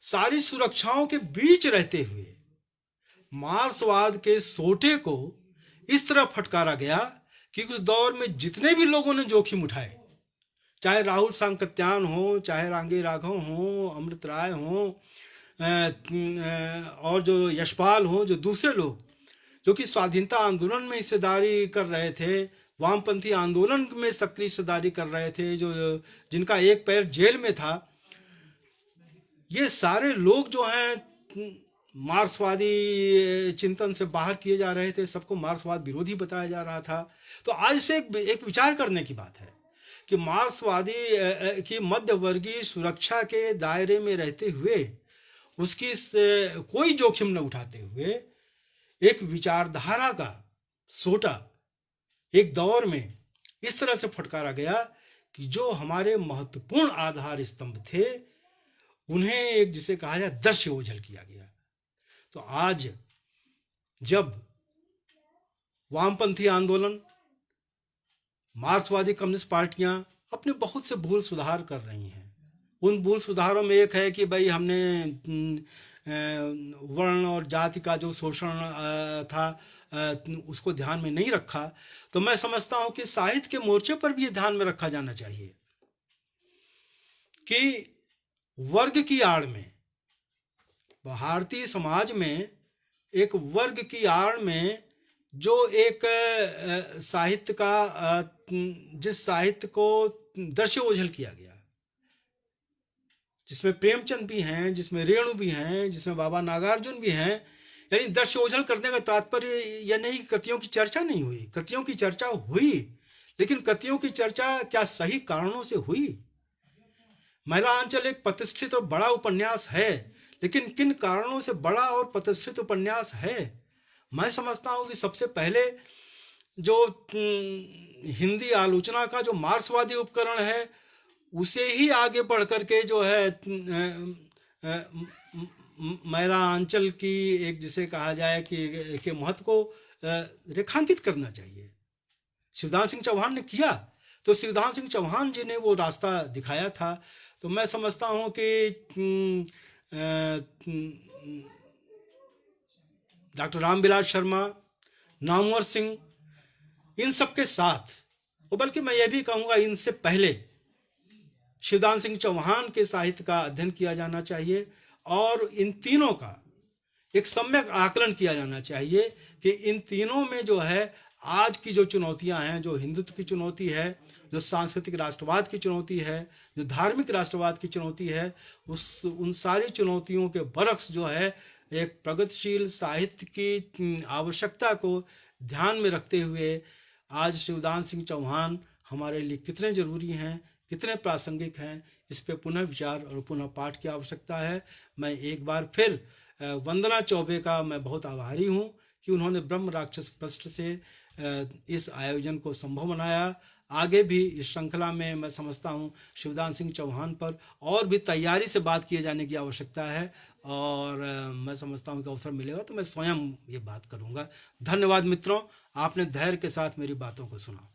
Speaker 1: सारी सुरक्षाओं के बीच रहते हुए मार्क्सवाद के सोटे को इस तरह फटकारा गया कि उस दौर में जितने भी लोगों ने जोखिम उठाए, चाहे राहुल सांकृत्यान हो, चाहे रांगे राघव हो, अमृत राय हो, और जो यशपाल हो, जो दूसरे लोग जो कि स्वाधीनता आंदोलन में हिस्सेदारी कर रहे थे, वामपंथी आंदोलन में सक्रिय हिस्सेदारी कर रहे थे, जो जिनका एक पैर जेल में था, ये सारे लोग जो हैं मार्क्सवादी चिंतन से बाहर किए जा रहे थे, सबको मार्क्सवाद विरोधी बताया जा रहा था। तो आज से एक विचार करने की बात है कि मार्क्सवादी की मध्यवर्गीय सुरक्षा के दायरे में रहते हुए, उसकी कोई जोखिम न उठाते हुए, एक विचारधारा का सोटा एक दौर में इस तरह से फटकारा गया कि जो हमारे महत्वपूर्ण आधार स्तंभ थे उन्हें एक जिसे कहा जाए दृश्य ओझल किया गया। तो आज जब वामपंथी आंदोलन, मार्क्सवादी कम्युनिस्ट पार्टियां अपने बहुत से भूल सुधार कर रही हैं, उन भूल सुधारों में एक है कि भाई हमने वर्ण और जाति का जो शोषण था उसको ध्यान में नहीं रखा। तो मैं समझता हूं कि साहित्य के मोर्चे पर भी ये ध्यान में रखा जाना चाहिए कि वर्ग की आड़ में, भारतीय समाज में एक वर्ग की आड़ में जो एक साहित्य का, जिस साहित्य को दृश्य ओझल किया गया, जिसमें प्रेमचंद भी हैं, जिसमें रेणु भी हैं, जिसमें बाबा नागार्जुन भी हैं, यानी दृश्य ओझल करने का तात्पर्य यह नहीं कृतियों की चर्चा नहीं हुई, कृतियों की चर्चा हुई, लेकिन कृतियों की चर्चा क्या सही कारणों से हुई? महिला आंचल एक प्रतिष्ठित और बड़ा उपन्यास है, लेकिन किन कारणों से बड़ा और प्रतिष्ठित उपन्यास है? मैं समझता हूं कि सबसे पहले जो हिंदी आलोचना का जो मार्क्सवादी उपकरण है उसे ही आगे बढ़ करके जो है महिला आंचल की एक जिसे कहा जाए कि के महत्व को रेखांकित करना चाहिए। शिवदान सिंह चौहान ने किया, तो शिवदान सिंह चौहान जी ने वो रास्ता दिखाया था। तो मैं समझता हूँ कि डॉक्टर रामविलास शर्मा, नामवर सिंह, इन सब के साथ, बल्कि मैं ये भी कहूँगा इनसे पहले शिवदान सिंह चौहान के साहित्य का अध्ययन किया जाना चाहिए और इन तीनों का एक सम्यक आकलन किया जाना चाहिए कि इन तीनों में जो है आज की जो चुनौतियां हैं, जो हिंदुत्व की चुनौती है, जो सांस्कृतिक राष्ट्रवाद की चुनौती है, जो धार्मिक राष्ट्रवाद की चुनौती है, उन सारी चुनौतियों के बरक्स जो है एक प्रगतिशील साहित्य की आवश्यकता को ध्यान में रखते हुए आज शिवदान सिंह चौहान हमारे लिए कितने जरूरी हैं, कितने प्रासंगिक हैं, इस पे पुनः विचार और पुनः पाठ की आवश्यकता है। मैं एक बार फिर वंदना चौबे का मैं बहुत आभारी हूँ कि उन्होंने ब्रह्म राक्षस पृष्ठ से इस आयोजन को संभव बनाया। आगे भी इस श्रृंखला में मैं समझता हूँ शिवदान सिंह चौहान पर और भी तैयारी से बात किए जाने की आवश्यकता है और मैं समझता हूँ कि अवसर मिलेगा तो मैं स्वयं ये बात करूँगा। धन्यवाद मित्रों, आपने धैर्य के साथ मेरी बातों को सुना।